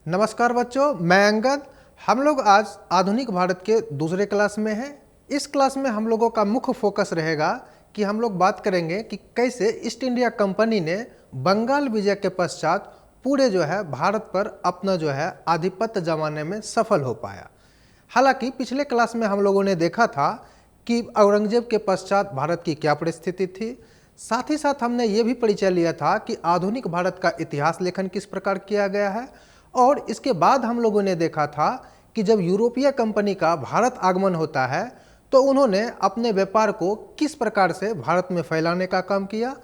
नमस्कार बच्चों, मैं अंगद। हम लोग आज आधुनिक भारत के दूसरे क्लास में हैं। इस क्लास में हम लोगों का मुख्य फोकस रहेगा कि हम लोग बात करेंगे कि कैसे ईस्ट इंडिया कंपनी ने बंगाल विजय के पश्चात पूरे भारत पर अपना आधिपत्य जमाने में सफल हो पाया। हालांकि पिछले क्लास में हम लोगों ने देखा था कि औरंगजेब के पश्चात भारत की क्या परिस्थिति थी। साथ ही साथ हमने ये भी परिचय लिया था कि आधुनिक भारत का इतिहास लेखन किस प्रकार किया गया है। और इसके बाद हम लोगों ने देखा था कि जब यूरोपीय कंपनी का भारत आगमन होता है तो उन्होंने अपने व्यापार को किस प्रकार से भारत में फैलाने का काम किया,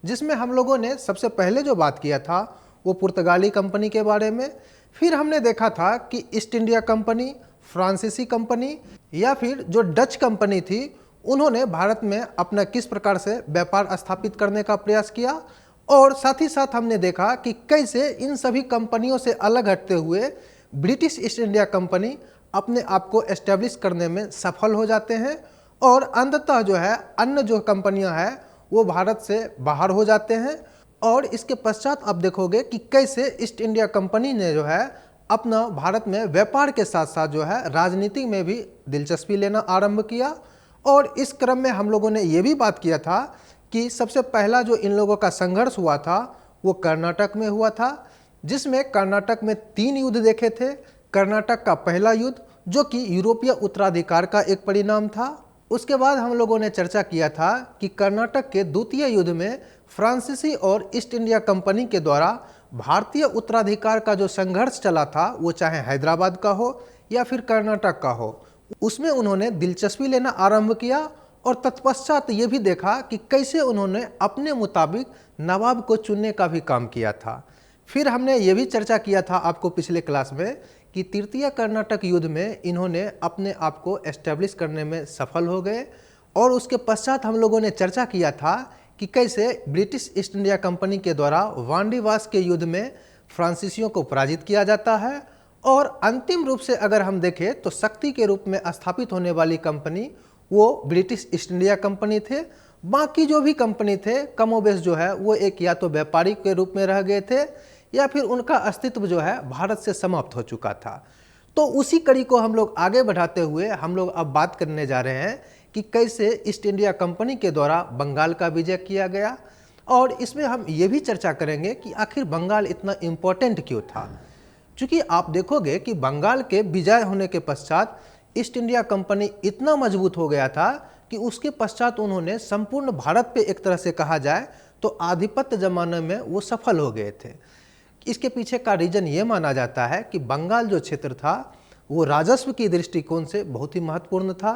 जिसमें हम लोगों ने सबसे पहले जो बात किया था वो पुर्तगाली कंपनी के बारे में। फिर हमने देखा था कि ईस्ट इंडिया कंपनी, फ्रांसीसी कंपनी या फिर जो डच कंपनी थी, उन्होंने भारत में अपना किस प्रकार से व्यापार स्थापित करने का प्रयास किया। और साथ ही साथ हमने देखा कि कैसे इन सभी कंपनियों से अलग हटते हुए ब्रिटिश ईस्ट इंडिया कंपनी अपने आप को एस्टेब्लिश करने में सफल हो जाते हैं और अंततः अन्य जो कंपनियां हैं वो भारत से बाहर हो जाते हैं। और इसके पश्चात आप देखोगे कि कैसे ईस्ट इंडिया कंपनी ने अपना भारत में व्यापार के साथ साथ राजनीति में भी दिलचस्पी लेना आरंभ किया। और इस क्रम में हम लोगों ने ये भी बात किया था कि सबसे पहला जो इन लोगों का संघर्ष हुआ था वो कर्नाटक में हुआ था, जिसमें कर्नाटक में 3 युद्ध देखे थे। कर्नाटक का पहला युद्ध जो कि यूरोपीय उत्तराधिकार का एक परिणाम था। उसके बाद हम लोगों ने चर्चा किया था कि कर्नाटक के द्वितीय युद्ध में फ्रांसीसी और ईस्ट इंडिया कंपनी के द्वारा भारतीय उत्तराधिकार का जो संघर्ष चला था, वो चाहे हैदराबाद का हो या फिर कर्नाटक का हो, उसमें उन्होंने दिलचस्पी लेना आरंभ किया। और तत्पश्चात ये भी देखा कि कैसे उन्होंने अपने मुताबिक नवाब को चुनने का भी काम किया था। फिर हमने ये भी चर्चा किया था आपको पिछले क्लास में कि तृतीय कर्नाटक युद्ध में इन्होंने अपने आप को एस्टेब्लिश करने में सफल हो गए। और उसके पश्चात हम लोगों ने चर्चा किया था कि कैसे ब्रिटिश ईस्ट इंडिया कंपनी के द्वारा वांडीवास के युद्ध में फ्रांसीसियों को पराजित किया जाता है। और अंतिम रूप से अगर हम देखें तो शक्ति के रूप में स्थापित होने वाली कंपनी वो ब्रिटिश ईस्ट इंडिया कंपनी थे। बाकी जो भी कंपनी थे कमोबेश वो एक या तो व्यापारी के रूप में रह गए थे या फिर उनका अस्तित्व भारत से समाप्त हो चुका था। तो उसी कड़ी को हम लोग आगे बढ़ाते हुए हम लोग अब बात करने जा रहे हैं कि कैसे ईस्ट इंडिया कंपनी के द्वारा बंगाल का विजय किया गया। और इसमें हम ये भी चर्चा करेंगे कि आखिर बंगाल इतना इम्पोर्टेंट क्यों था। चूँकि आप देखोगे कि बंगाल के विजय होने के पश्चात ईस्ट इंडिया कंपनी इतना मजबूत हो गया था कि उसके पश्चात उन्होंने संपूर्ण भारत पे एक तरह से कहा जाए तो आधिपत्य जमाने में वो सफल हो गए थे। इसके पीछे का रीजन ये माना जाता है कि बंगाल जो क्षेत्र था वो राजस्व की दृष्टिकोण से बहुत ही महत्वपूर्ण था।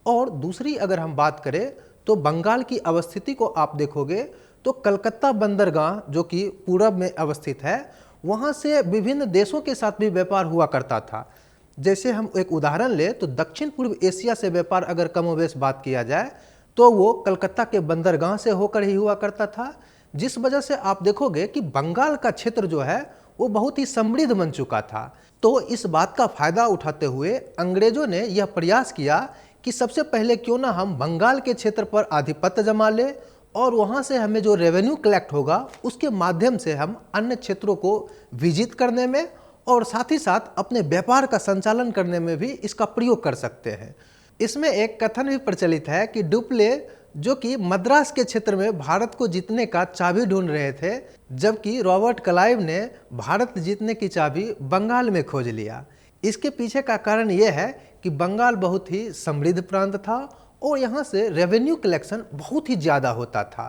और दूसरी अगर हम बात करें तो बंगाल की अवस्थिति को आप देखोगे तो कलकत्ता बंदरगाह जो कि पूरब में अवस्थित है, वहाँ से विभिन्न देशों के साथ भी व्यापार हुआ करता था। जैसे हम एक उदाहरण ले तो दक्षिण पूर्व एशिया से व्यापार अगर कमोबेश बात किया जाए तो वो कलकत्ता के बंदरगाह से होकर ही हुआ करता था, जिस वजह से आप देखोगे कि बंगाल का क्षेत्र वो बहुत ही समृद्ध बन चुका था। तो इस बात का फायदा उठाते हुए अंग्रेजों ने यह प्रयास किया कि सबसे पहले क्यों ना हम बंगाल के क्षेत्र पर आधिपत्य जमा ले और वहाँ से हमें जो रेवेन्यू कलेक्ट होगा उसके माध्यम से हम अन्य क्षेत्रों को विजिट करने में और साथ ही साथ अपने व्यापार का संचालन करने में भी इसका प्रयोग कर सकते हैं। इसमें एक कथन भी प्रचलित है कि डुप्ले जो कि मद्रास के क्षेत्र में भारत को जीतने का चाबी ढूंढ रहे थे, जबकि रॉबर्ट क्लाइव ने भारत जीतने की चाबी बंगाल में खोज लिया। इसके पीछे का कारण यह है कि बंगाल बहुत ही समृद्ध प्रांत था और यहाँ से रेवेन्यू कलेक्शन बहुत ही ज़्यादा होता था।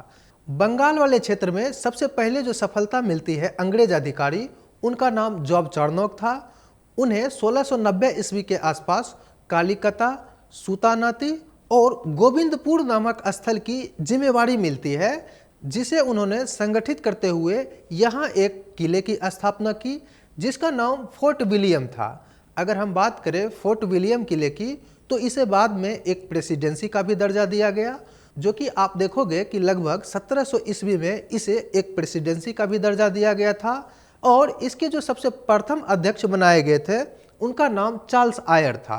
बंगाल वाले क्षेत्र में सबसे पहले जो सफलता मिलती है अंग्रेज अधिकारी, उनका नाम जॉब चार्नोक था। उन्हें 1690 ईस्वी के आसपास कालिकता, सूतानाती और गोविंदपुर नामक स्थल की जिम्मेवारी मिलती है, जिसे उन्होंने संगठित करते हुए यहाँ एक किले की स्थापना की जिसका नाम फोर्ट विलियम था। अगर हम बात करें फोर्ट विलियम किले की तो इसे बाद में एक प्रेसिडेंसी का भी दर्जा दिया गया, जो कि आप देखोगे कि लगभग 1700 ईस्वी में इसे एक प्रेसिडेंसी का भी दर्जा दिया गया था। और इसके जो सबसे प्रथम अध्यक्ष बनाए गए थे उनका नाम चार्ल्स आयर था।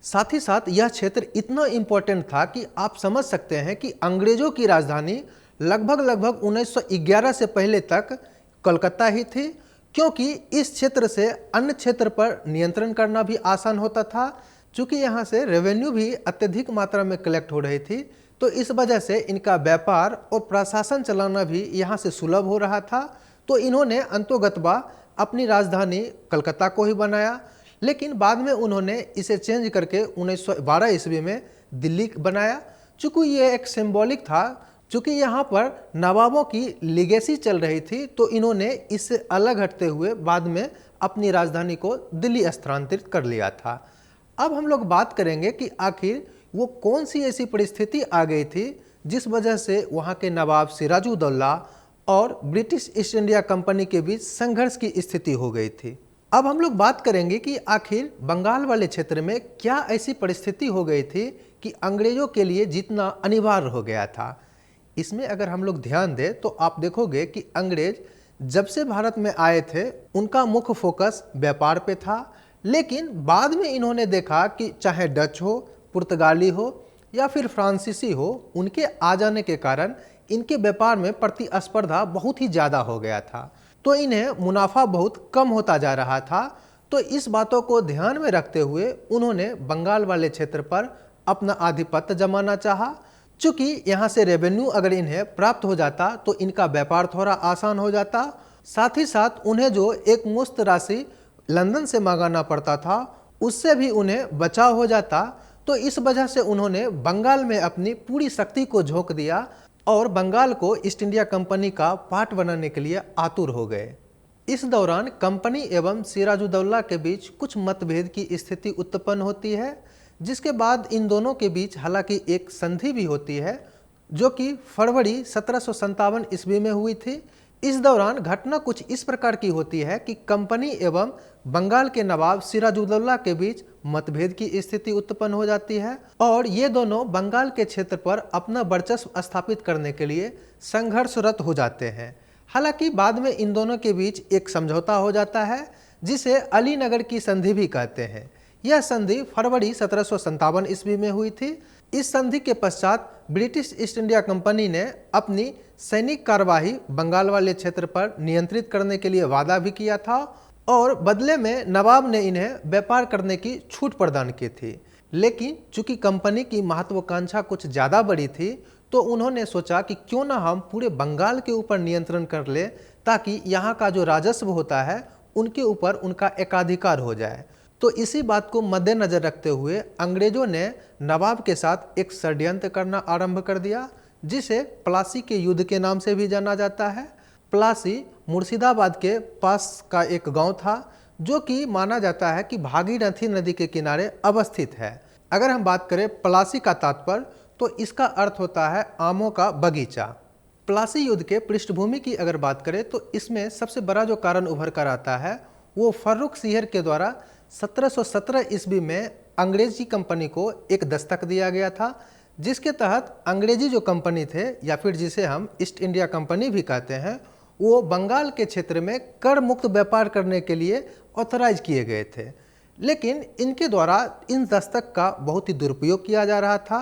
साथ ही साथ यह क्षेत्र इतना इम्पोर्टेंट था कि आप समझ सकते हैं कि अंग्रेजों की राजधानी लगभग 1911 से पहले तक कलकत्ता ही थी, क्योंकि इस क्षेत्र से अन्य क्षेत्र पर नियंत्रण करना भी आसान होता था। चूँकि यहाँ से रेवेन्यू भी अत्यधिक मात्रा में कलेक्ट हो रही थी, तो इस वजह से इनका व्यापार और प्रशासन चलाना भी यहाँ से सुलभ हो रहा था। तो इन्होंने अंतोगत्वा अपनी राजधानी कलकत्ता को ही बनाया, लेकिन बाद में उन्होंने इसे चेंज करके 1912 ईस्वी में दिल्ली बनाया। चूँकि ये एक सिंबॉलिक था, चूँकि यहाँ पर नवाबों की लीगेसी चल रही थी, तो इन्होंने इससे अलग हटते हुए बाद में अपनी राजधानी को दिल्ली स्थानांतरित कर लिया था। अब हम लोग बात करेंगे कि आखिर वो कौन सी ऐसी परिस्थिति आ गई थी जिस वजह से वहाँ के नवाब सिराजुद्दौला और ब्रिटिश ईस्ट इंडिया कंपनी के बीच संघर्ष की स्थिति हो गई थी। अब हम लोग बात करेंगे कि आखिर बंगाल वाले क्षेत्र में क्या ऐसी परिस्थिति हो गई थी कि अंग्रेजों के लिए जीतना अनिवार्य हो गया था। इसमें अगर हम लोग ध्यान दें तो आप देखोगे कि अंग्रेज जब से भारत में आए थे उनका मुख्य फोकस व्यापार पे था, लेकिन बाद में इन्होंने देखा कि चाहे डच हो, पुर्तगाली हो या फिर फ्रांसीसी हो, उनके आ जाने के कारण इनके व्यापार में प्रतिस्पर्धा बहुत ही ज़्यादा हो गया था, तो इन्हें मुनाफा बहुत कम होता जा रहा था। तो इस बातों को ध्यान में रखते हुए उन्होंने बंगाल वाले क्षेत्र पर अपना आधिपत्य जमाना चाहा। चूँकि यहाँ से रेवेन्यू अगर इन्हें प्राप्त हो जाता तो इनका व्यापार थोड़ा आसान हो जाता, साथ ही साथ उन्हें जो एक मुश्त राशि लंदन से मंगाना पड़ता था उससे भी उन्हें बचाव हो जाता। तो इस वजह से उन्होंने बंगाल में अपनी पूरी शक्ति को झोंक दिया और बंगाल को ईस्ट इंडिया कंपनी का पार्ट बनाने के लिए आतुर हो गए। इस दौरान कंपनी एवं सिराजुद्दौला के बीच कुछ मतभेद की स्थिति उत्पन्न होती है, जिसके बाद इन दोनों के बीच हालांकि एक संधि भी होती है जो कि फरवरी 1757 ईस्वी में हुई थी। इस दौरान घटना कुछ इस प्रकार की होती है कि कंपनी एवं बंगाल के नवाब सिराजुद्दौला के बीच मतभेद की स्थिति उत्पन्न हो जाती है और ये दोनों बंगाल के क्षेत्र पर अपना वर्चस्व स्थापित करने के लिए संघर्षरत हो जाते हैं। हालांकि बाद में इन दोनों के बीच एक समझौता हो जाता है जिसे अलीनगर की संधि भी कहते हैं। यह संधि फरवरी 1757 ईस्वी में हुई थी। इस संधि के पश्चात ब्रिटिश ईस्ट इंडिया कंपनी ने अपनी सैनिक कार्यवाही बंगाल वाले क्षेत्र पर नियंत्रित करने के लिए वादा भी किया था और बदले में नवाब ने इन्हें व्यापार करने की छूट प्रदान की थी। लेकिन चूंकि कंपनी की महत्वाकांक्षा कुछ ज़्यादा बड़ी थी, तो उन्होंने सोचा कि क्यों ना हम पूरे बंगाल के ऊपर नियंत्रण कर ले, ताकि यहाँ का जो राजस्व होता है उनके ऊपर उनका एकाधिकार हो जाए। तो इसी बात को मद्देनजर रखते हुए अंग्रेजों ने नवाब के साथ एक षड्यंत्र करना आरंभ कर दिया, जिसे प्लासी के युद्ध के नाम से भी जाना जाता है। प्लासी मुर्शिदाबाद के पास का एक गांव था जो कि माना जाता है कि भागीरथी नदी के किनारे अवस्थित है। अगर हम बात करें प्लासी का तात्पर्य, तो इसका अर्थ होता है आमों का बगीचा। प्लासी युद्ध के पृष्ठभूमि की अगर बात करें तो इसमें सबसे बड़ा जो कारण उभर कर आता है वो फर्रुख सिंह के द्वारा 1717 ईस्वी में अंग्रेजी कंपनी को एक दस्तक दिया गया था, जिसके तहत अंग्रेजी जो कंपनी थे या फिर जिसे हम ईस्ट इंडिया कंपनी भी कहते हैं, वो बंगाल के क्षेत्र में कर मुक्त व्यापार करने के लिए ऑथराइज किए गए थे। लेकिन इनके द्वारा इन दस्तक का बहुत ही दुरुपयोग किया जा रहा था।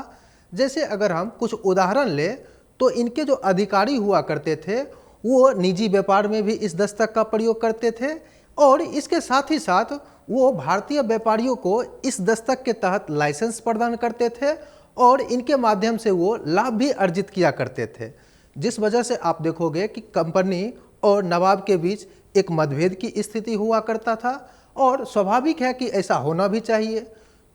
जैसे अगर हम कुछ उदाहरण लें तो इनके जो अधिकारी हुआ करते थे वो निजी व्यापार में भी इस दस्तक का प्रयोग करते थे और इसके साथ ही साथ वो भारतीय व्यापारियों को इस दस्तक के तहत लाइसेंस प्रदान करते थे और इनके माध्यम से वो लाभ भी अर्जित किया करते थे। जिस वजह से आप देखोगे कि कंपनी और नवाब के बीच एक मतभेद की स्थिति हुआ करता था और स्वाभाविक है कि ऐसा होना भी चाहिए,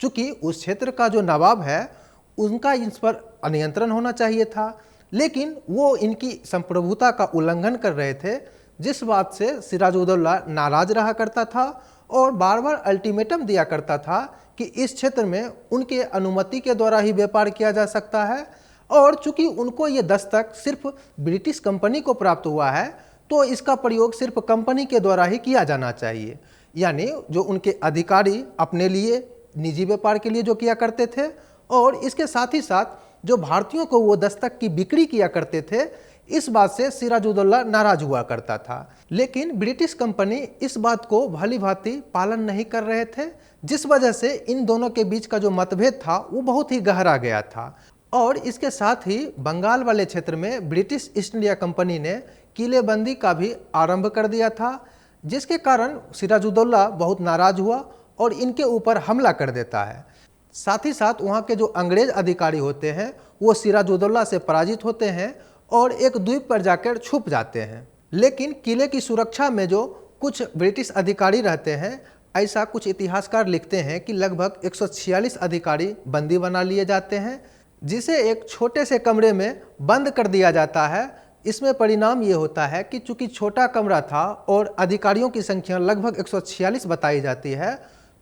क्योंकि उस क्षेत्र का जो नवाब है उनका इस पर नियंत्रण होना चाहिए था, लेकिन वो इनकी संप्रभुता का उल्लंघन कर रहे थे, जिस बात से सिराजुद्दौला नाराज रहा करता था और बार बार अल्टीमेटम दिया करता था कि इस क्षेत्र में उनके अनुमति के द्वारा ही व्यापार किया जा सकता है। और चूंकि उनको ये दस्तक सिर्फ ब्रिटिश कंपनी को प्राप्त हुआ है, तो इसका प्रयोग सिर्फ कंपनी के द्वारा ही किया जाना चाहिए। यानी जो उनके अधिकारी अपने लिए निजी व्यापार के लिए जो किया करते थे और इसके साथ ही साथ जो भारतीयों को वो दस्तक की बिक्री किया करते थे, इस बात से सिराजुद्दौला नाराज हुआ करता था। लेकिन ब्रिटिश कंपनी इस बात को भली भांति पालन नहीं कर रहे थे, जिस वजह से इन दोनों के बीच का जो मतभेद था वो बहुत ही गहरा गया था। और इसके साथ ही बंगाल वाले क्षेत्र में ब्रिटिश ईस्ट इंडिया कंपनी ने किलेबंदी का भी आरंभ कर दिया था, जिसके कारण सिराजुद्दौला बहुत नाराज हुआ और इनके ऊपर हमला कर देता है। साथ ही साथ वहाँ के जो अंग्रेज अधिकारी होते हैं वो सिराजुद्दौला से पराजित होते हैं और एक द्वीप पर जाकर छुप जाते हैं। लेकिन किले की सुरक्षा में जो कुछ ब्रिटिश अधिकारी रहते हैं, ऐसा कुछ इतिहासकार लिखते हैं कि लगभग 146 अधिकारी बंदी बना लिए जाते हैं, जिसे एक छोटे से कमरे में बंद कर दिया जाता है। इसमें परिणाम ये होता है कि चूंकि छोटा कमरा था और अधिकारियों की संख्या लगभग 146 बताई जाती है,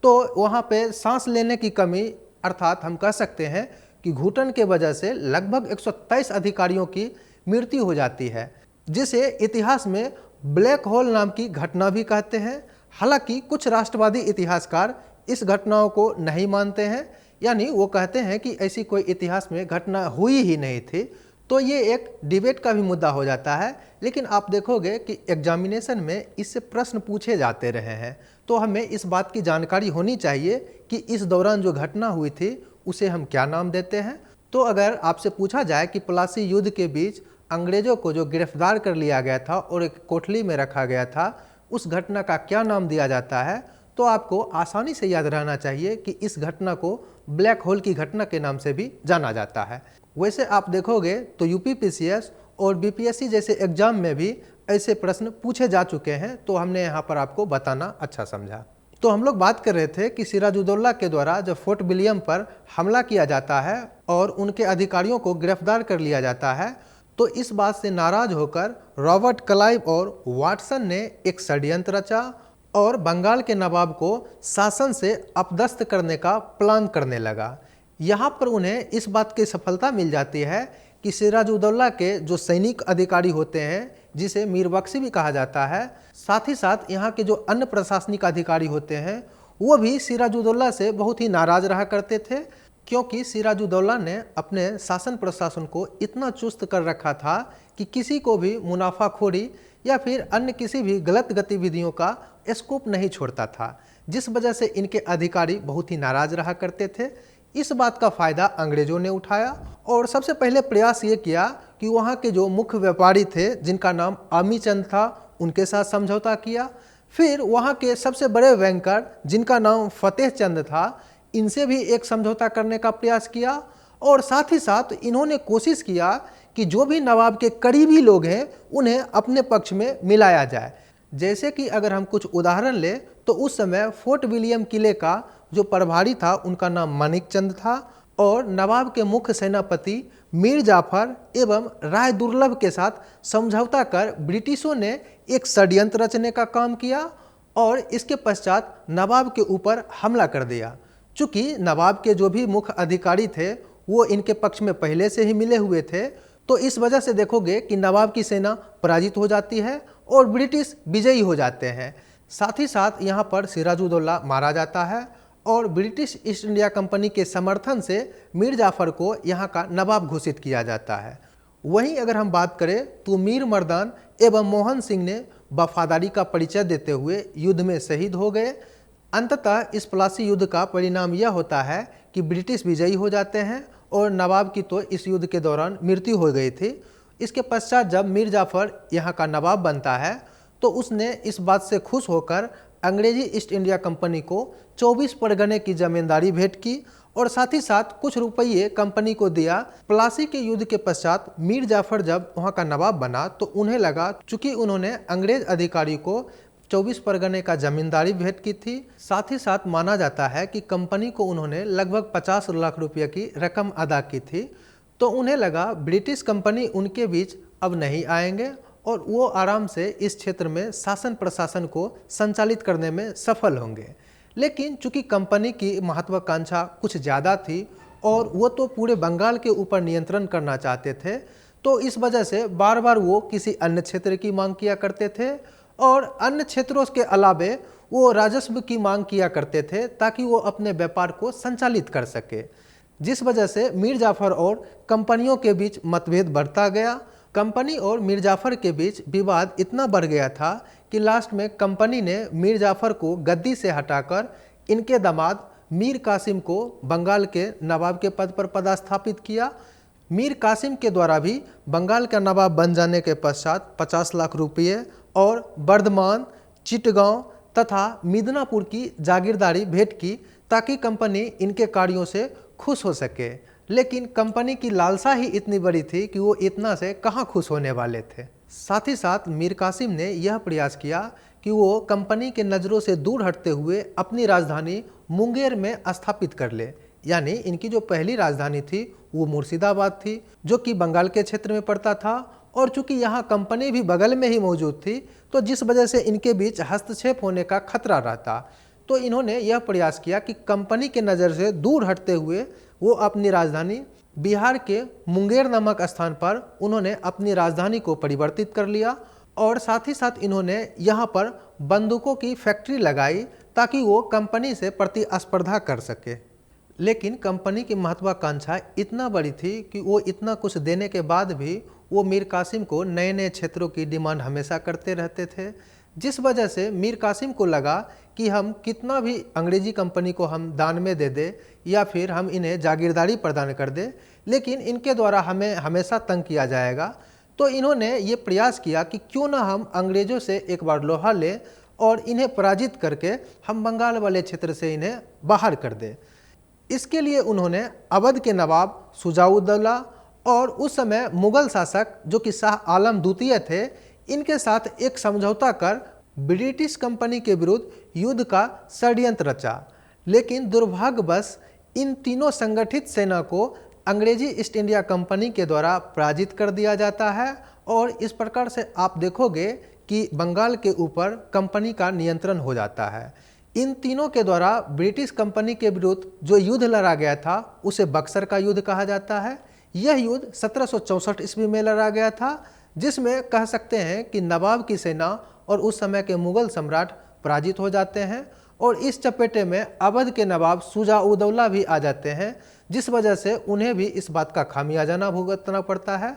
तो वहाँ पे सांस लेने की कमी, अर्थात हम कह सकते हैं कि घुटन के वजह से लगभग 123 अधिकारियों की मृत्यु हो जाती है, जिसे इतिहास में ब्लैक होल नाम की घटना भी कहते हैं। हालांकि कुछ राष्ट्रवादी इतिहासकार इस घटनाओं को नहीं मानते हैं, यानी वो कहते हैं कि ऐसी कोई इतिहास में घटना हुई ही नहीं थी। तो ये एक डिबेट का भी मुद्दा हो जाता है। लेकिन आप देखोगे कि एग्जामिनेशन में इससे प्रश्न पूछे जाते रहे हैं, तो हमें इस बात की जानकारी होनी चाहिए कि इस दौरान जो घटना हुई थी उसे हम क्या नाम देते हैं। तो अगर आपसे पूछा जाए कि प्लासी युद्ध के बीच अंग्रेजों को जो गिरफ्तार कर लिया गया था और एक कोठली में रखा गया था, उस घटना का क्या नाम दिया जाता है, तो आपको आसानी से याद रहना चाहिए कि इस घटना को ब्लैक होल की घटना के नाम से भी जाना जाता है। वैसे आप देखोगे तो यूपीपीसीएस और बीपीएससी जैसे एग्जाम में भी ऐसे प्रश्न पूछे जा चुके हैं, तो हमने यहाँ पर आपको बताना अच्छा समझा। तो हम लोग बात कर रहे थे कि सिराजुद्दौला के द्वारा जब फोर्ट विलियम पर हमला किया जाता है और उनके अधिकारियों को गिरफ्तार कर लिया जाता है, तो इस बात से नाराज होकर रॉबर्ट क्लाइव और वाटसन ने एक षड्यंत्र रचा और बंगाल के नवाब को शासन से अपदस्थ करने का प्लान करने लगा। यहाँ पर उन्हें इस बात की सफलता मिल जाती है कि सिराजुद्दौला के जो सैनिक अधिकारी होते हैं, जिसे मीर बख्शी भी कहा जाता है, साथ ही साथ यहाँ के जो अन्य प्रशासनिक अधिकारी होते हैं, वो भी सिराजुद्दौला से बहुत ही नाराज रहा करते थे, क्योंकि सिराजुद्दौला ने अपने शासन प्रशासन को इतना चुस्त कर रखा था कि किसी को भी मुनाफाखोरी या फिर अन्य किसी भी गलत गतिविधियों का स्कोप नहीं छोड़ता था, जिस वजह से इनके अधिकारी बहुत ही नाराज रहा करते थे। इस बात का फायदा अंग्रेजों ने उठाया और सबसे पहले प्रयास ये किया कि वहाँ के जो मुख्य व्यापारी थे, जिनका नाम आमीचंद था, उनके साथ समझौता किया। फिर वहाँ के सबसे बड़े बैंकर, जिनका नाम फतेह चंद था, इनसे भी एक समझौता करने का प्रयास किया और साथ ही साथ इन्होंने कोशिश किया कि जो भी नवाब के करीबी लोग हैं उन्हें अपने पक्ष में मिलाया जाए। जैसे कि अगर हम कुछ उदाहरण लें तो उस समय फोर्ट विलियम किले का जो प्रभारी था उनका नाम मानिक चंद था और नवाब के मुख्य सेनापति मीर जाफर एवं राय दुर्लभ के साथ समझौता कर ब्रिटिशों ने एक षड्यंत्र रचने का काम किया और इसके पश्चात नवाब के ऊपर हमला कर दिया। चूँकि नवाब के जो भी मुख्य अधिकारी थे वो इनके पक्ष में पहले से ही मिले हुए थे, तो इस वजह से देखोगे कि नवाब की सेना पराजित हो जाती है और ब्रिटिश विजयी हो जाते हैं। साथ ही साथ यहाँ पर सिराजुद्दौला मारा जाता है और ब्रिटिश ईस्ट इंडिया कंपनी के समर्थन से मीर जाफर को यहाँ का नवाब घोषित किया जाता है। वहीं अगर हम बात करें तो मीर मर्दान एवं मोहन सिंह ने वफादारी का परिचय देते हुए युद्ध में शहीद हो गए। अंततः इस प्लासी युद्ध का परिणाम यह होता है कि ब्रिटिश विजयी हो जाते हैं और नवाब की तो इस युद्ध के दौरान मृत्यु हो गई थी। इसके पश्चात जब मीर जाफर यहाँ का नवाब बनता है तो उसने इस बात से खुश होकर अंग्रेजी ईस्ट इंडिया कंपनी को 24 परगने की जमींदारी भेंट की और साथ ही साथ कुछ रुपये कंपनी को दिया। प्लासी के युद्ध के पश्चात मीर जाफर जब वहाँ का नवाब बना तो उन्हें लगा, चूंकि उन्होंने अंग्रेज अधिकारी को 24 परगने का जमींदारी भेंट की थी, साथ ही साथ माना जाता है कि कंपनी को उन्होंने लगभग 50 लाख रुपये की रकम अदा की थी, तो उन्हें लगा ब्रिटिश कंपनी उनके बीच अब नहीं आएंगे और वो आराम से इस क्षेत्र में शासन प्रशासन को संचालित करने में सफल होंगे। लेकिन चूंकि कंपनी की महत्वाकांक्षा कुछ ज़्यादा थी और वो तो पूरे बंगाल के ऊपर नियंत्रण करना चाहते थे, तो इस वजह से बार बार वो किसी अन्य क्षेत्र की मांग किया करते थे और अन्य क्षेत्रों के अलावे वो राजस्व की मांग किया करते थे ताकि वो अपने व्यापार को संचालित कर सके, जिस वजह से मीर जाफर और कंपनियों के बीच मतभेद बढ़ता गया। कंपनी और मीर जाफर के बीच विवाद इतना बढ़ गया था कि लास्ट में कंपनी ने मीर जाफर को गद्दी से हटाकर इनके दामाद मीर कासिम को बंगाल के नवाब के पद पर पदस्थापित किया। मीर कासिम के द्वारा भी बंगाल का नवाब बन जाने के पश्चात 50 लाख रुपये और वर्धमान चिटगांव तथा मिदनापुर की जागीरदारी भेंट की ताकि कंपनी इनके कार्यों से खुश हो सके। लेकिन कंपनी की लालसा ही इतनी बड़ी थी कि वो इतना से कहाँ खुश होने वाले थे। साथ ही साथ मीर कासिम ने यह प्रयास किया कि वो कंपनी के नज़रों से दूर हटते हुए अपनी राजधानी मुंगेर में स्थापित कर ले। यानी इनकी जो पहली राजधानी थी वो मुर्शिदाबाद थी, जो कि बंगाल के क्षेत्र में पड़ता था। और चूंकि यहाँ कंपनी भी बगल में ही मौजूद थी, तो जिस वजह से इनके बीच हस्तक्षेप होने का खतरा रहता, तो इन्होंने यह प्रयास किया कि कंपनी के नज़र से दूर हटते हुए वो अपनी राजधानी बिहार के मुंगेर नामक स्थान पर उन्होंने अपनी राजधानी को परिवर्तित कर लिया। और साथ ही साथ इन्होंने यहाँ पर बंदूकों की फैक्ट्री लगाई ताकि वो कंपनी से प्रतिस्पर्धा कर सके। लेकिन कंपनी की महत्वाकांक्षा इतना बड़ी थी कि वो इतना कुछ देने के बाद भी वो मीर कासिम को नए नए क्षेत्रों की डिमांड हमेशा करते रहते थे, जिस वजह से मीर कासिम को लगा कि हम कितना भी अंग्रेजी कंपनी को हम दान में दे दे या फिर हम इन्हें जागीरदारी प्रदान कर दे, लेकिन इनके द्वारा हमें हमेशा तंग किया जाएगा। तो इन्होंने ये प्रयास किया कि क्यों ना हम अंग्रेज़ों से एक बार लोहा लें और इन्हें पराजित करके हम बंगाल वाले क्षेत्र से इन्हें बाहर कर दें। इसके लिए उन्होंने अवध के नवाब शुजाउद्दौला और उस समय मुगल शासक जो कि शाह आलम द्वितीय थे, इनके साथ एक समझौता कर ब्रिटिश कंपनी के विरुद्ध युद्ध का षड्यंत्र रचा। लेकिन दुर्भाग्यवश इन तीनों संगठित सेना को अंग्रेजी ईस्ट इंडिया कंपनी के द्वारा पराजित कर दिया जाता है। और इस प्रकार से आप देखोगे कि बंगाल के ऊपर कंपनी का नियंत्रण हो जाता है। इन तीनों के द्वारा ब्रिटिश कंपनी के विरुद्ध जो युद्ध लड़ा गया था उसे बक्सर का युद्ध कहा जाता है। यह युद्ध 1764 ईस्वी में लड़ा गया था, जिसमें कह सकते हैं कि नवाब की सेना और उस समय के मुगल सम्राट पराजित हो जाते हैं। और इस चपेटे में अवध के नवाब शुजाउद्दौला भी आ जाते हैं, जिस वजह से उन्हें भी इस बात का खामियाजाना भुगतना पड़ता है।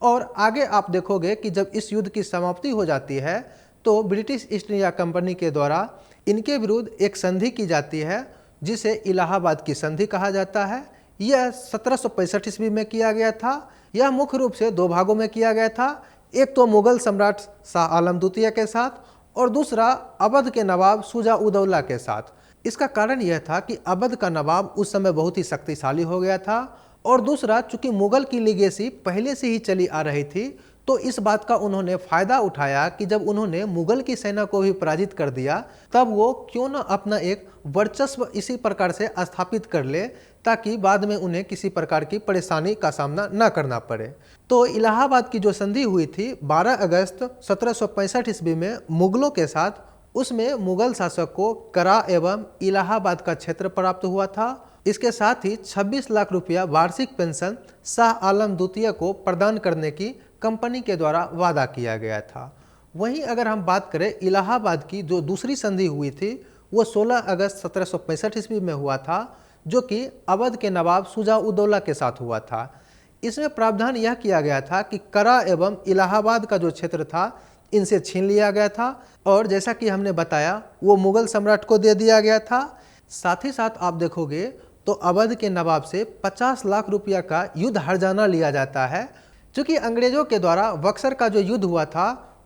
और आगे आप देखोगे कि जब इस युद्ध की समाप्ति हो जाती है तो ब्रिटिश ईस्ट इंडिया कंपनी के द्वारा इनके विरुद्ध एक संधि की जाती है, जिसे इलाहाबाद की संधि कहा जाता है। यह 1765 ईस्वी में किया गया था। यह मुख्य रूप से दो भागों में किया गया था, एक तो मुगल सम्राट शाह आलम द्वितीय के साथ और दूसरा अवध के नवाब शुजाउद्दौला के साथ। इसका कारण यह था कि अवध का नवाब उस समय बहुत ही शक्तिशाली हो गया था, और दूसरा चूंकि मुगल की लीगेसी पहले से ही चली आ रही थी, तो इस बात का उन्होंने फ़ायदा उठाया कि जब उन्होंने मुगल की सेना को भी पराजित कर दिया, तब वो क्यों न अपना एक वर्चस्व इसी प्रकार से स्थापित कर ले ताकि बाद में उन्हें किसी प्रकार की परेशानी का सामना न करना पड़े। तो इलाहाबाद की जो संधि हुई थी 12 अगस्त 1765 ईस्वी में मुगलों के साथ, उसमें मुगल शासक को करा एवं इलाहाबाद का क्षेत्र प्राप्त हुआ था। इसके साथ ही 26 लाख रुपया वार्षिक पेंशन शाह आलम द्वितीय को प्रदान करने की कंपनी के द्वारा वादा किया गया था। वहीं अगर हम बात करें इलाहाबाद की जो दूसरी संधि हुई थी, वो 16 अगस्त 1765 ईस्वी में हुआ था, जो कि अवध के नवाब शुजाउद्दौला के साथ हुआ था। इसमें प्रावधान यह किया गया था कि करा एवं इलाहाबाद का जो क्षेत्र था इनसे छीन लिया गया था, और जैसा कि हमने बताया वो मुगल सम्राट को दे दिया गया था। साथ ही साथ आप देखोगे तो अवध के नवाब से 50 लाख रुपया का युद्ध हर्जाना लिया जाता है। चूँकि अंग्रेजों के द्वारा बक्सर का जो युद्ध हुआ था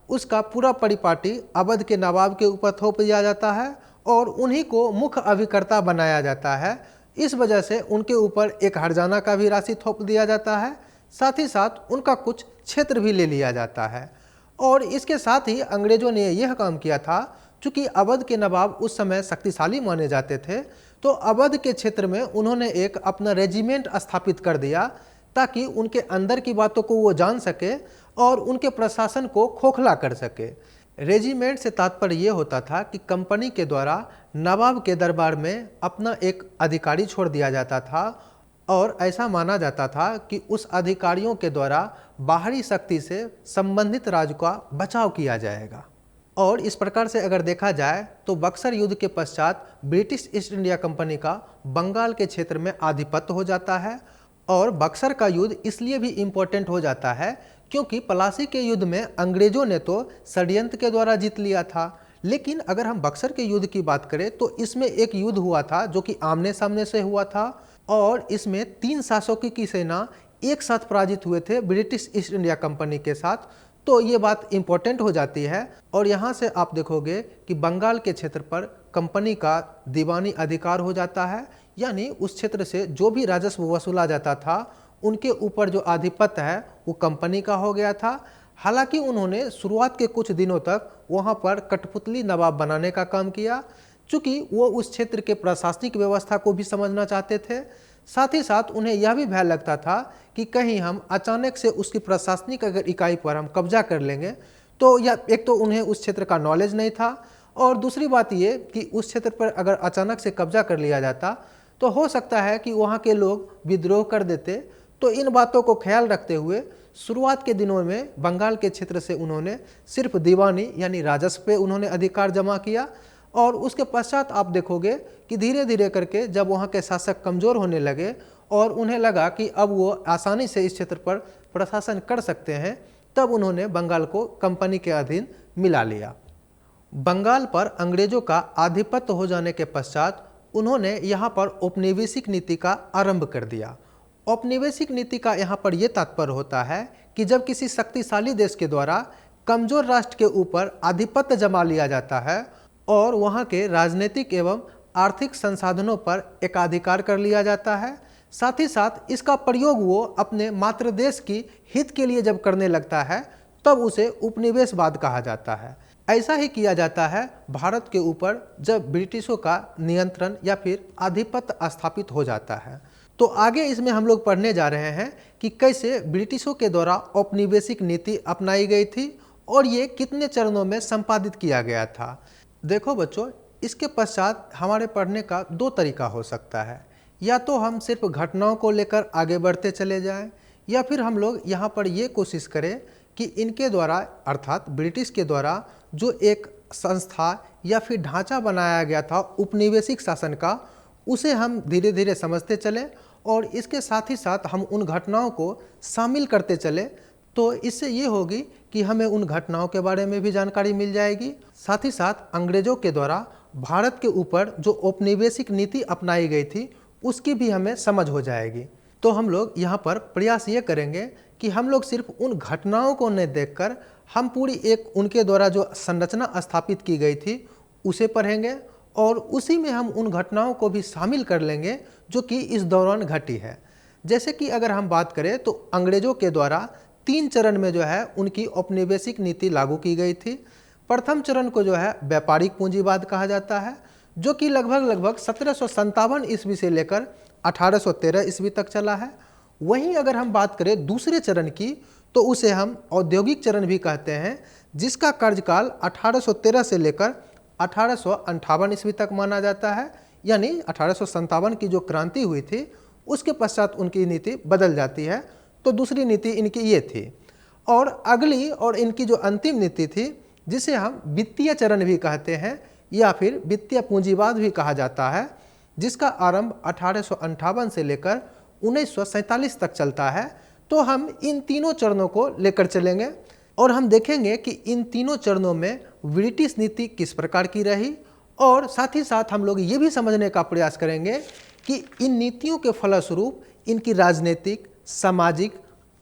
उसका पूरा परिपाटी अवध के नवाब के ऊपर थोप दिया जाता है और उन्हीं को मुख्य अभिकर्ता बनाया जाता है। इस वजह से उनके ऊपर एक हर्जाना का भी राशि थोप दिया जाता है, साथ ही साथ उनका कुछ क्षेत्र भी ले लिया जाता है। और इसके साथ ही अंग्रेजों ने यह काम किया था, चूँकि अवध के नवाब उस समय शक्तिशाली माने जाते थे, तो अवध के क्षेत्र में उन्होंने एक अपना रेजिमेंट स्थापित कर दिया ताकि उनके अंदर की बातों को वो जान सके और उनके प्रशासन को खोखला कर सके। रेजिमेंट से तात्पर्य ये होता था कि कंपनी के द्वारा नवाब के दरबार में अपना एक अधिकारी छोड़ दिया जाता था, और ऐसा माना जाता था कि उस अधिकारियों के द्वारा बाहरी शक्ति से संबंधित राज्य का बचाव किया जाएगा। और इस प्रकार से अगर देखा जाए तो बक्सर युद्ध के पश्चात ब्रिटिश ईस्ट इंडिया कंपनी का बंगाल के क्षेत्र में आधिपत्य हो जाता है। और बक्सर का युद्ध इसलिए भी इम्पोर्टेंट हो जाता है क्योंकि पलासी के युद्ध में अंग्रेजों ने तो षड्यंत्र के द्वारा जीत लिया था, लेकिन अगर हम बक्सर के युद्ध की बात करें तो इसमें एक युद्ध हुआ था जो कि आमने सामने से हुआ था, और इसमें 3 शासकों की सेना एक साथ पराजित हुए थे ब्रिटिश ईस्ट इंडिया कंपनी के साथ, तो ये बात इम्पोर्टेंट हो जाती है। और यहाँ से आप देखोगे कि बंगाल के क्षेत्र पर कंपनी का दीवानी अधिकार हो जाता है, यानी उस क्षेत्र से जो भी राजस्व वसूला जाता था उनके ऊपर जो आधिपत्य है वो कंपनी का हो गया था। हालांकि उन्होंने शुरुआत के कुछ दिनों तक वहाँ पर कठपुतली नवाब बनाने का काम किया, चूँकि वो उस क्षेत्र के प्रशासनिक व्यवस्था को भी समझना चाहते थे। साथ ही साथ उन्हें यह भी भय लगता था कि कहीं हम अचानक से उसकी प्रशासनिक अगर इकाई पर हम कब्जा कर लेंगे तो या एक तो उन्हें उस क्षेत्र का नॉलेज नहीं था, और दूसरी बात ये कि उस क्षेत्र पर अगर अचानक से कब्जा कर लिया जाता तो हो सकता है कि वहाँ के लोग विद्रोह कर देते। तो इन बातों को ख्याल रखते हुए शुरुआत के दिनों में बंगाल के क्षेत्र से उन्होंने सिर्फ दीवानी यानी राजस्व पे उन्होंने अधिकार जमा किया। और उसके पश्चात आप देखोगे कि धीरे धीरे करके जब वहाँ के शासक कमज़ोर होने लगे और उन्हें लगा कि अब वो आसानी से इस क्षेत्र पर प्रशासन कर सकते हैं, तब उन्होंने बंगाल को कंपनी के अधीन मिला लिया। बंगाल पर अंग्रेजों का आधिपत्य हो जाने के पश्चात उन्होंने यहाँ पर औपनिवेशिक नीति का आरंभ कर दिया। औपनिवेशिक नीति का यहाँ पर यह तात्पर्य होता है कि जब किसी शक्तिशाली देश के द्वारा कमजोर राष्ट्र के ऊपर आधिपत्य जमा लिया जाता है और वहाँ के राजनीतिक एवं आर्थिक संसाधनों पर एकाधिकार कर लिया जाता है, साथ ही साथ इसका प्रयोग वो अपने मातृ देश की हित के लिए जब करने लगता है, तब उसे उपनिवेशवाद कहा जाता है। ऐसा ही किया जाता है भारत के ऊपर जब ब्रिटिशों का नियंत्रण या फिर आधिपत्य स्थापित हो जाता है। तो आगे इसमें हम लोग पढ़ने जा रहे हैं कि कैसे ब्रिटिशों के द्वारा औपनिवेशिक नीति अपनाई गई थी और ये कितने चरणों में संपादित किया गया था। देखो बच्चों, इसके पश्चात हमारे पढ़ने का दो तरीका हो सकता है। या तो हम सिर्फ घटनाओं को लेकर आगे बढ़ते चले जाएं, या फिर हम लोग यहाँ पर ये कोशिश करें कि इनके द्वारा अर्थात ब्रिटिश के द्वारा जो एक संस्था या फिर ढांचा बनाया गया था उपनिवेशिक शासन का, उसे हम धीरे धीरे समझते चलें और इसके साथ ही साथ हम उन घटनाओं को शामिल करते चले। तो इससे ये होगी कि हमें उन घटनाओं के बारे में भी जानकारी मिल जाएगी, साथ ही साथ अंग्रेजों के द्वारा भारत के ऊपर जो औपनिवेशिक नीति अपनाई गई थी उसकी भी हमें समझ हो जाएगी। तो हम लोग यहाँ पर प्रयास ये करेंगे कि हम लोग सिर्फ उन घटनाओं को नहीं देखकर हम पूरी एक उनके द्वारा जो संरचना स्थापित की गई थी उसे पढ़ेंगे और उसी में हम उन घटनाओं को भी शामिल कर लेंगे जो कि इस दौरान घटी है। जैसे कि अगर हम बात करें तो अंग्रेजों के द्वारा 3 चरण में जो है उनकी औपनिवेशिक नीति लागू की गई थी। प्रथम चरण को जो है व्यापारिक पूंजीवाद कहा जाता है, जो कि लगभग 1757 ईस्वी से लेकर 1813 ईस्वी तक चला है। वहीं अगर हम बात करें दूसरे चरण की तो उसे हम औद्योगिक चरण भी कहते हैं, जिसका कार्यकाल 1813 से लेकर 1858 ईस्वी तक माना जाता है। यानी 1857 की जो क्रांति हुई थी उसके पश्चात उनकी नीति बदल जाती है। तो दूसरी नीति इनकी ये थी। और अगली और इनकी जो अंतिम नीति थी, जिसे हम वित्तीय चरण भी कहते हैं या फिर वित्तीय पूंजीवाद भी कहा जाता है, जिसका आरंभ 1858 से लेकर 1947 तक चलता है। तो हम इन तीनों चरणों को लेकर चलेंगे और हम देखेंगे कि इन तीनों चरणों में ब्रिटिश नीति किस प्रकार की रही, और साथ ही साथ हम लोग ये भी समझने का प्रयास करेंगे कि इन नीतियों के फलस्वरूप इनकी राजनीतिक, सामाजिक,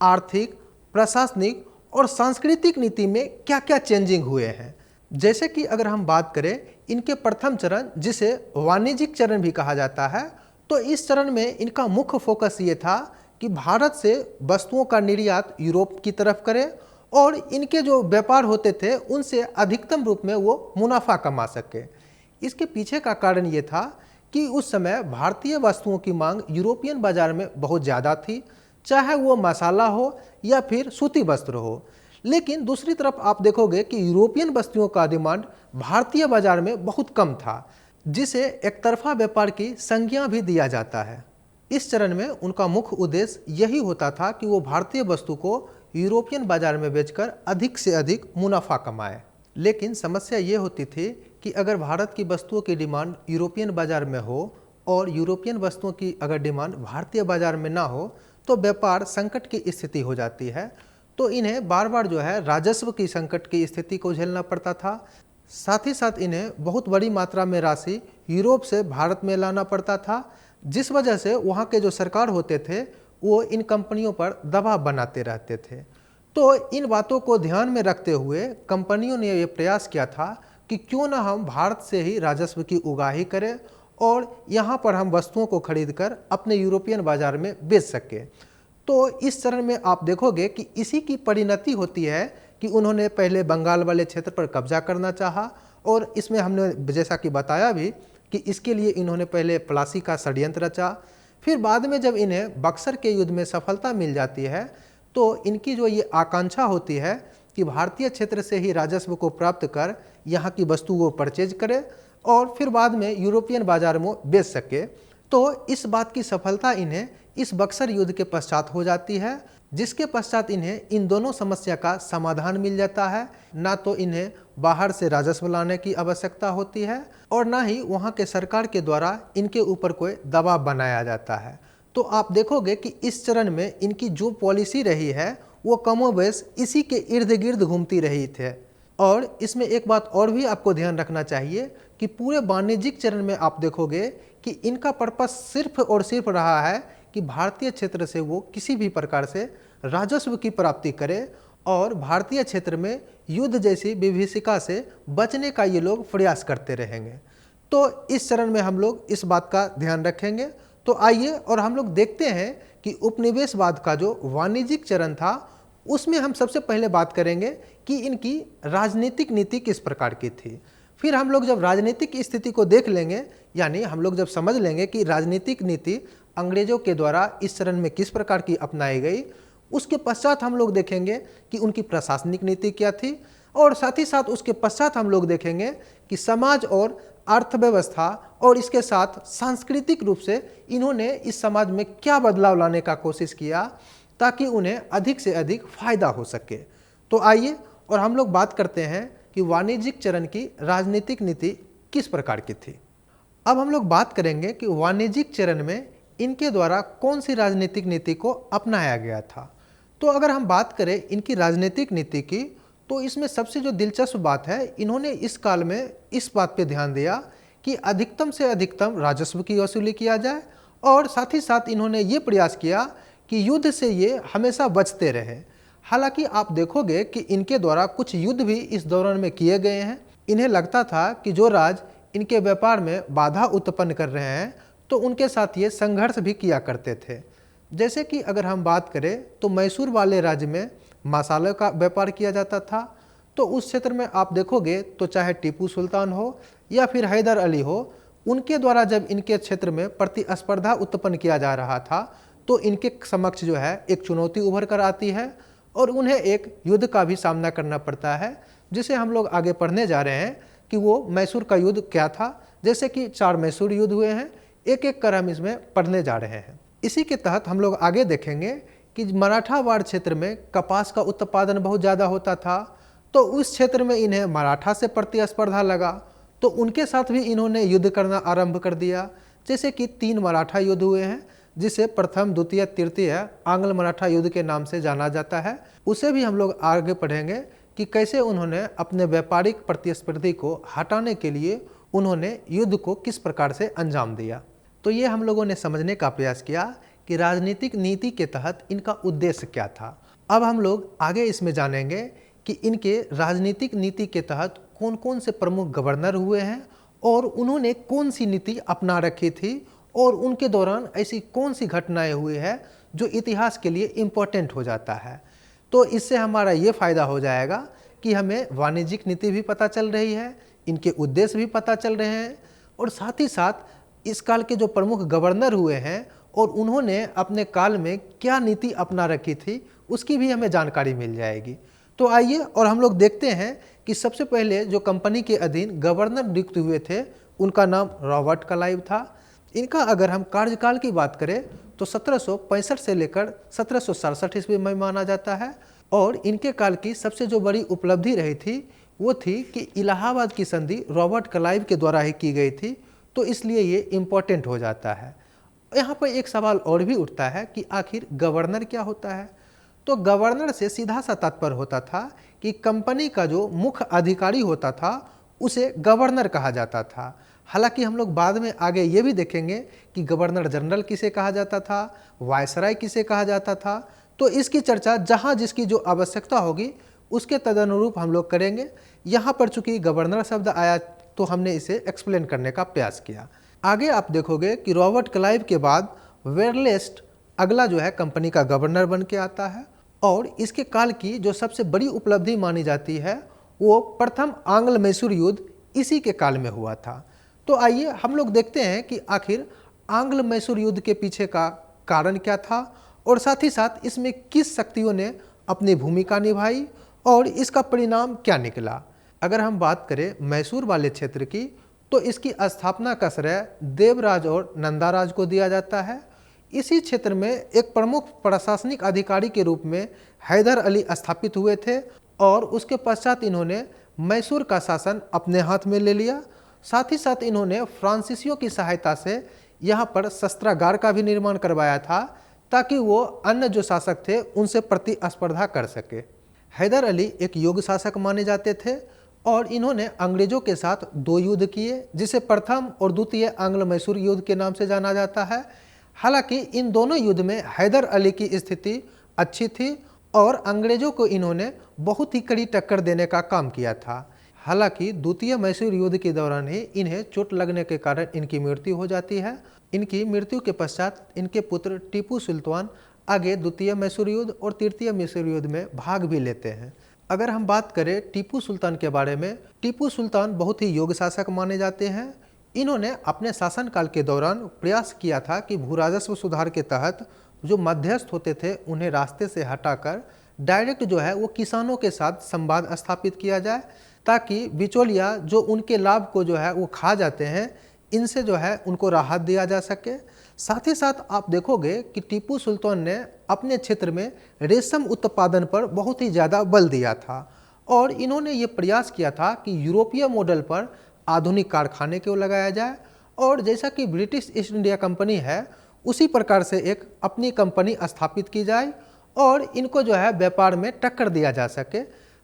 आर्थिक, प्रशासनिक और सांस्कृतिक नीति में क्या क्या चेंजिंग हुए हैं। जैसे कि अगर हम बात करें इनके प्रथम चरण, जिसे वाणिज्यिक चरण भी कहा जाता है, तो इस चरण में इनका मुख्य फोकस ये था कि भारत से वस्तुओं का निर्यात यूरोप की तरफ करें और इनके जो व्यापार होते थे उनसे अधिकतम रूप में वो मुनाफा कमा सके। इसके पीछे का कारण ये था कि उस समय भारतीय वस्तुओं की मांग यूरोपियन बाजार में बहुत ज़्यादा थी, चाहे वो मसाला हो या फिर सूती वस्त्र हो। लेकिन दूसरी तरफ आप देखोगे कि यूरोपियन वस्तुओं का डिमांड भारतीय बाजार में बहुत कम था, जिसे एक तरफा व्यापार की संज्ञा भी दिया जाता है। इस चरण में उनका मुख्य उद्देश्य यही होता था कि वो भारतीय वस्तु को यूरोपियन बाजार में बेचकर अधिक से अधिक मुनाफा कमाए। लेकिन समस्या ये होती थी कि अगर भारत की वस्तुओं की डिमांड यूरोपियन बाजार में हो और यूरोपियन वस्तुओं की अगर डिमांड भारतीय बाजार में ना हो तो व्यापार संकट की स्थिति हो जाती है। तो इन्हें बार बार जो है राजस्व की संकट की स्थिति को झेलना पड़ता था। साथ ही साथ इन्हें बहुत बड़ी मात्रा में राशि यूरोप से भारत में लाना पड़ता था, जिस वजह से वहाँ के जो सरकार होते थे वो इन कंपनियों पर दबाव बनाते रहते थे। तो इन बातों को ध्यान में रखते हुए कंपनियों ने यह प्रयास किया था कि क्यों ना हम भारत से ही राजस्व की उगाही करें और यहाँ पर हम वस्तुओं को खरीदकर अपने यूरोपियन बाजार में बेच सकें। तो इस चरण में आप देखोगे कि इसी की परिणति होती है कि उन्होंने पहले बंगाल वाले क्षेत्र पर कब्जा करना चाहा, और इसमें हमने जैसा कि बताया भी कि इसके लिए इन्होंने पहले प्लासी का षड्यंत्र रचा। फिर बाद में जब इन्हें बक्सर के युद्ध में सफलता मिल जाती है तो इनकी जो ये आकांक्षा होती है कि भारतीय क्षेत्र से ही राजस्व को प्राप्त कर यहाँ की वस्तु को परचेज करे और फिर बाद में यूरोपियन बाजार में बेच सके। तो इस बात की सफलता इन्हें इस बक्सर युद्ध के पश्चात हो जाती है, जिसके पश्चात इन्हें इन दोनों समस्या का समाधान मिल जाता है। ना तो इन्हें बाहर से राजस्व लाने की आवश्यकता होती है और ना ही वहाँ के सरकार के द्वारा इनके ऊपर कोई दबाव बनाया जाता है। तो आप देखोगे कि इस चरण में इनकी जो पॉलिसी रही है वो कमोबेश इसी के इर्द गिर्द घूमती रही थे। और इसमें एक बात और भी आपको ध्यान रखना चाहिए कि पूरे वाणिज्यिक चरण में आप देखोगे कि इनका पर्पस सिर्फ और सिर्फ रहा है कि भारतीय क्षेत्र से वो किसी भी प्रकार से राजस्व की प्राप्ति करे और भारतीय क्षेत्र में युद्ध जैसी विभीषिका से बचने का ये लोग प्रयास करते रहेंगे। तो इस चरण में हम लोग इस बात का ध्यान रखेंगे। तो आइए और हम लोग देखते हैं कि उपनिवेशवाद का जो वाणिज्यिक चरण था उसमें हम सबसे पहले बात करेंगे कि इनकी राजनीतिक नीति किस प्रकार की थी। फिर हम लोग जब राजनीतिक स्थिति को देख लेंगे, यानी हम लोग जब समझ लेंगे कि राजनीतिक नीति अंग्रेजों के द्वारा इस चरण में किस प्रकार की अपनाई गई, उसके पश्चात हम लोग देखेंगे कि उनकी प्रशासनिक नीति क्या थी, और साथ ही साथ उसके पश्चात हम लोग देखेंगे कि समाज और अर्थव्यवस्था और इसके साथ सांस्कृतिक रूप से इन्होंने इस समाज में क्या बदलाव लाने का कोशिश किया ताकि उन्हें अधिक से अधिक फायदा हो सके। तो आइए और हम लोग बात करते हैं कि वाणिज्यिक चरण की राजनीतिक नीति किस प्रकार की थी। अब हम लोग बात करेंगे कि वाणिज्यिक चरण में इनके द्वारा कौन सी राजनीतिक नीति को अपनाया गया था। तो अगर हम बात करें इनकी राजनीतिक नीति की, तो इसमें सबसे जो दिलचस्प बात है, इन्होंने इस काल में इस बात पे ध्यान दिया कि अधिकतम से अधिकतम राजस्व की वसूली किया जाए, और साथ ही साथ इन्होंने ये प्रयास किया कि युद्ध से ये हमेशा बचते रहे। हालांकि आप देखोगे कि इनके द्वारा कुछ युद्ध भी इस दौरान में किए गए हैं। इन्हें लगता था कि जो राज इनके व्यापार में बाधा उत्पन्न कर रहे हैं तो उनके साथ ये संघर्ष भी किया करते थे। जैसे कि अगर हम बात करें तो मैसूर वाले राज्य में मसालों का व्यापार किया जाता था। तो उस क्षेत्र में आप देखोगे तो चाहे टीपू सुल्तान हो या फिर हैदर अली हो, उनके द्वारा जब इनके क्षेत्र में प्रतिस्पर्धा उत्पन्न किया जा रहा था तो इनके समक्ष जो है एक चुनौती उभर कर आती है और उन्हें एक युद्ध का भी सामना करना पड़ता है, जिसे हम लोग आगे पढ़ने जा रहे हैं कि वो मैसूर का युद्ध क्या था। जैसे कि 4 मैसूर युद्ध हुए हैं, एक एक कर हम इसमें पढ़ने जा रहे हैं। इसी के तहत हम लोग आगे देखेंगे कि मराठावाड़ क्षेत्र में कपास का उत्पादन बहुत ज़्यादा होता था, तो उस क्षेत्र में इन्हें मराठा से प्रतिस्पर्धा लगा, तो उनके साथ भी इन्होंने युद्ध करना आरंभ कर दिया। जैसे कि 3 मराठा युद्ध हुए हैं, जिसे प्रथम, द्वितीय, तृतीय आंग्ल मराठा युद्ध के नाम से जाना जाता है। उसे भी हम लोग आगे पढ़ेंगे कि कैसे उन्होंने अपने व्यापारिक प्रतिस्पर्धी को हटाने के लिए उन्होंने युद्ध को किस प्रकार से अंजाम दिया। तो ये हम लोगों ने समझने का प्रयास किया कि राजनीतिक नीति के तहत इनका उद्देश्य क्या था। अब हम लोग आगे इसमें जानेंगे कि इनके राजनीतिक नीति के तहत कौन कौन से प्रमुख गवर्नर हुए हैं और उन्होंने कौन सी नीति अपना रखी थी और उनके दौरान ऐसी कौन सी घटनाएं हुई है जो इतिहास के लिए इम्पोर्टेंट हो जाता है। तो इससे हमारा ये फ़ायदा हो जाएगा कि हमें वाणिज्यिक नीति भी पता चल रही है, इनके उद्देश्य भी पता चल रहे हैं, और साथ ही साथ इस काल के जो प्रमुख गवर्नर हुए हैं और उन्होंने अपने काल में क्या नीति अपना रखी थी उसकी भी हमें जानकारी मिल जाएगी। तो आइए और हम लोग देखते हैं कि सबसे पहले जो कंपनी के अधीन गवर्नर नियुक्त हुए थे उनका नाम रॉबर्ट क्लाइव था। इनका अगर हम कार्यकाल की बात करें तो 1765 से लेकर 1767 ईस्वी में माना जाता है, और इनके काल की सबसे जो बड़ी उपलब्धि रही थी वो थी कि इलाहाबाद की संधि रॉबर्ट क्लाइव के द्वारा ही की गई थी, तो इसलिए ये इम्पोर्टेंट हो जाता है। यहाँ पर एक सवाल और भी उठता है कि आखिर गवर्नर क्या होता है। तो गवर्नर से सीधा सा तात्पर्य होता था कि कंपनी का जो मुख्य अधिकारी होता था उसे गवर्नर कहा जाता था। हालांकि हम लोग बाद में आगे ये भी देखेंगे कि गवर्नर जनरल किसे कहा जाता था, वायसराय किसे कहा जाता था। तो इसकी चर्चा जहाँ जिसकी जो आवश्यकता होगी उसके तदनुरूप हम लोग करेंगे। यहाँ पर चूंकि गवर्नर शब्द आया तो हमने इसे एक्सप्लेन करने का प्रयास किया। आगे आप देखोगे कि रॉबर्ट क्लाइव के बाद वेरलेस्ट अगला जो है कंपनी का गवर्नर बन के आता है, और इसके काल की जो सबसे बड़ी उपलब्धि मानी जाती है वो प्रथम आंग्ल मैसूर युद्ध इसी के काल में हुआ था। तो आइए हम लोग देखते हैं कि आखिर आंग्ल मैसूर युद्ध के पीछे का कारण क्या था, और साथ ही साथ इसमें किस शक्तियों ने अपनी भूमिका निभाई और इसका परिणाम क्या निकला। अगर हम बात करें मैसूर वाले क्षेत्र की, तो इसकी स्थापना का श्रेय देवराज और नंदाराज को दिया जाता है। इसी क्षेत्र में एक प्रमुख प्रशासनिक अधिकारी के रूप में हैदर अली स्थापित हुए थे, और उसके पश्चात इन्होंने मैसूर का शासन अपने हाथ में ले लिया। साथ ही साथ इन्होंने फ्रांसीसियों की सहायता से यहाँ पर शस्त्रागार का भी निर्माण करवाया था, ताकि वो अन्य जो शासक थे उनसे प्रतिस्पर्धा कर सके। हैदर अली एक योग्य शासक माने जाते थे, और इन्होंने अंग्रेजों के साथ 2 युद्ध किए, जिसे प्रथम और द्वितीय आंग्ल मैसूर युद्ध के नाम से जाना जाता है। हालांकि इन दोनों युद्ध में हैदर अली की स्थिति अच्छी थी, और अंग्रेजों को इन्होंने बहुत ही कड़ी टक्कर देने का काम किया था। हालांकि द्वितीय मैसूर युद्ध के दौरान ही इन्हें चोट लगने के कारण इनकी मृत्यु हो जाती है। इनकी मृत्यु के पश्चात इनके पुत्र टीपू सुल्तान आगे द्वितीय मैसूर युद्ध और तृतीय मैसूर युद्ध में भाग भी लेते हैं। अगर हम बात करें टीपू सुल्तान के बारे में, टीपू सुल्तान बहुत ही योग्य शासक माने जाते हैं। इन्होंने अपने शासनकाल के दौरान प्रयास किया था कि भू राजस्व सुधार के तहत जो मध्यस्थ होते थे उन्हें रास्ते से हटाकर डायरेक्ट जो है वो किसानों के साथ संवाद स्थापित किया जाए, ताकि बिचौलिया जो उनके लाभ को जो है वो खा जाते हैं, इनसे जो है उनको राहत दिया जा सके। साथ ही साथ आप देखोगे कि टीपू सुल्तान ने अपने क्षेत्र में रेशम उत्पादन पर बहुत ही ज़्यादा बल दिया था, और इन्होंने ये प्रयास किया था कि यूरोपीय मॉडल पर आधुनिक कारखाने को लगाया जाए, और जैसा कि ब्रिटिश ईस्ट इंडिया कंपनी है उसी प्रकार से एक अपनी कंपनी स्थापित की जाए, और इनको जो है व्यापार में टक्कर दिया जा सके।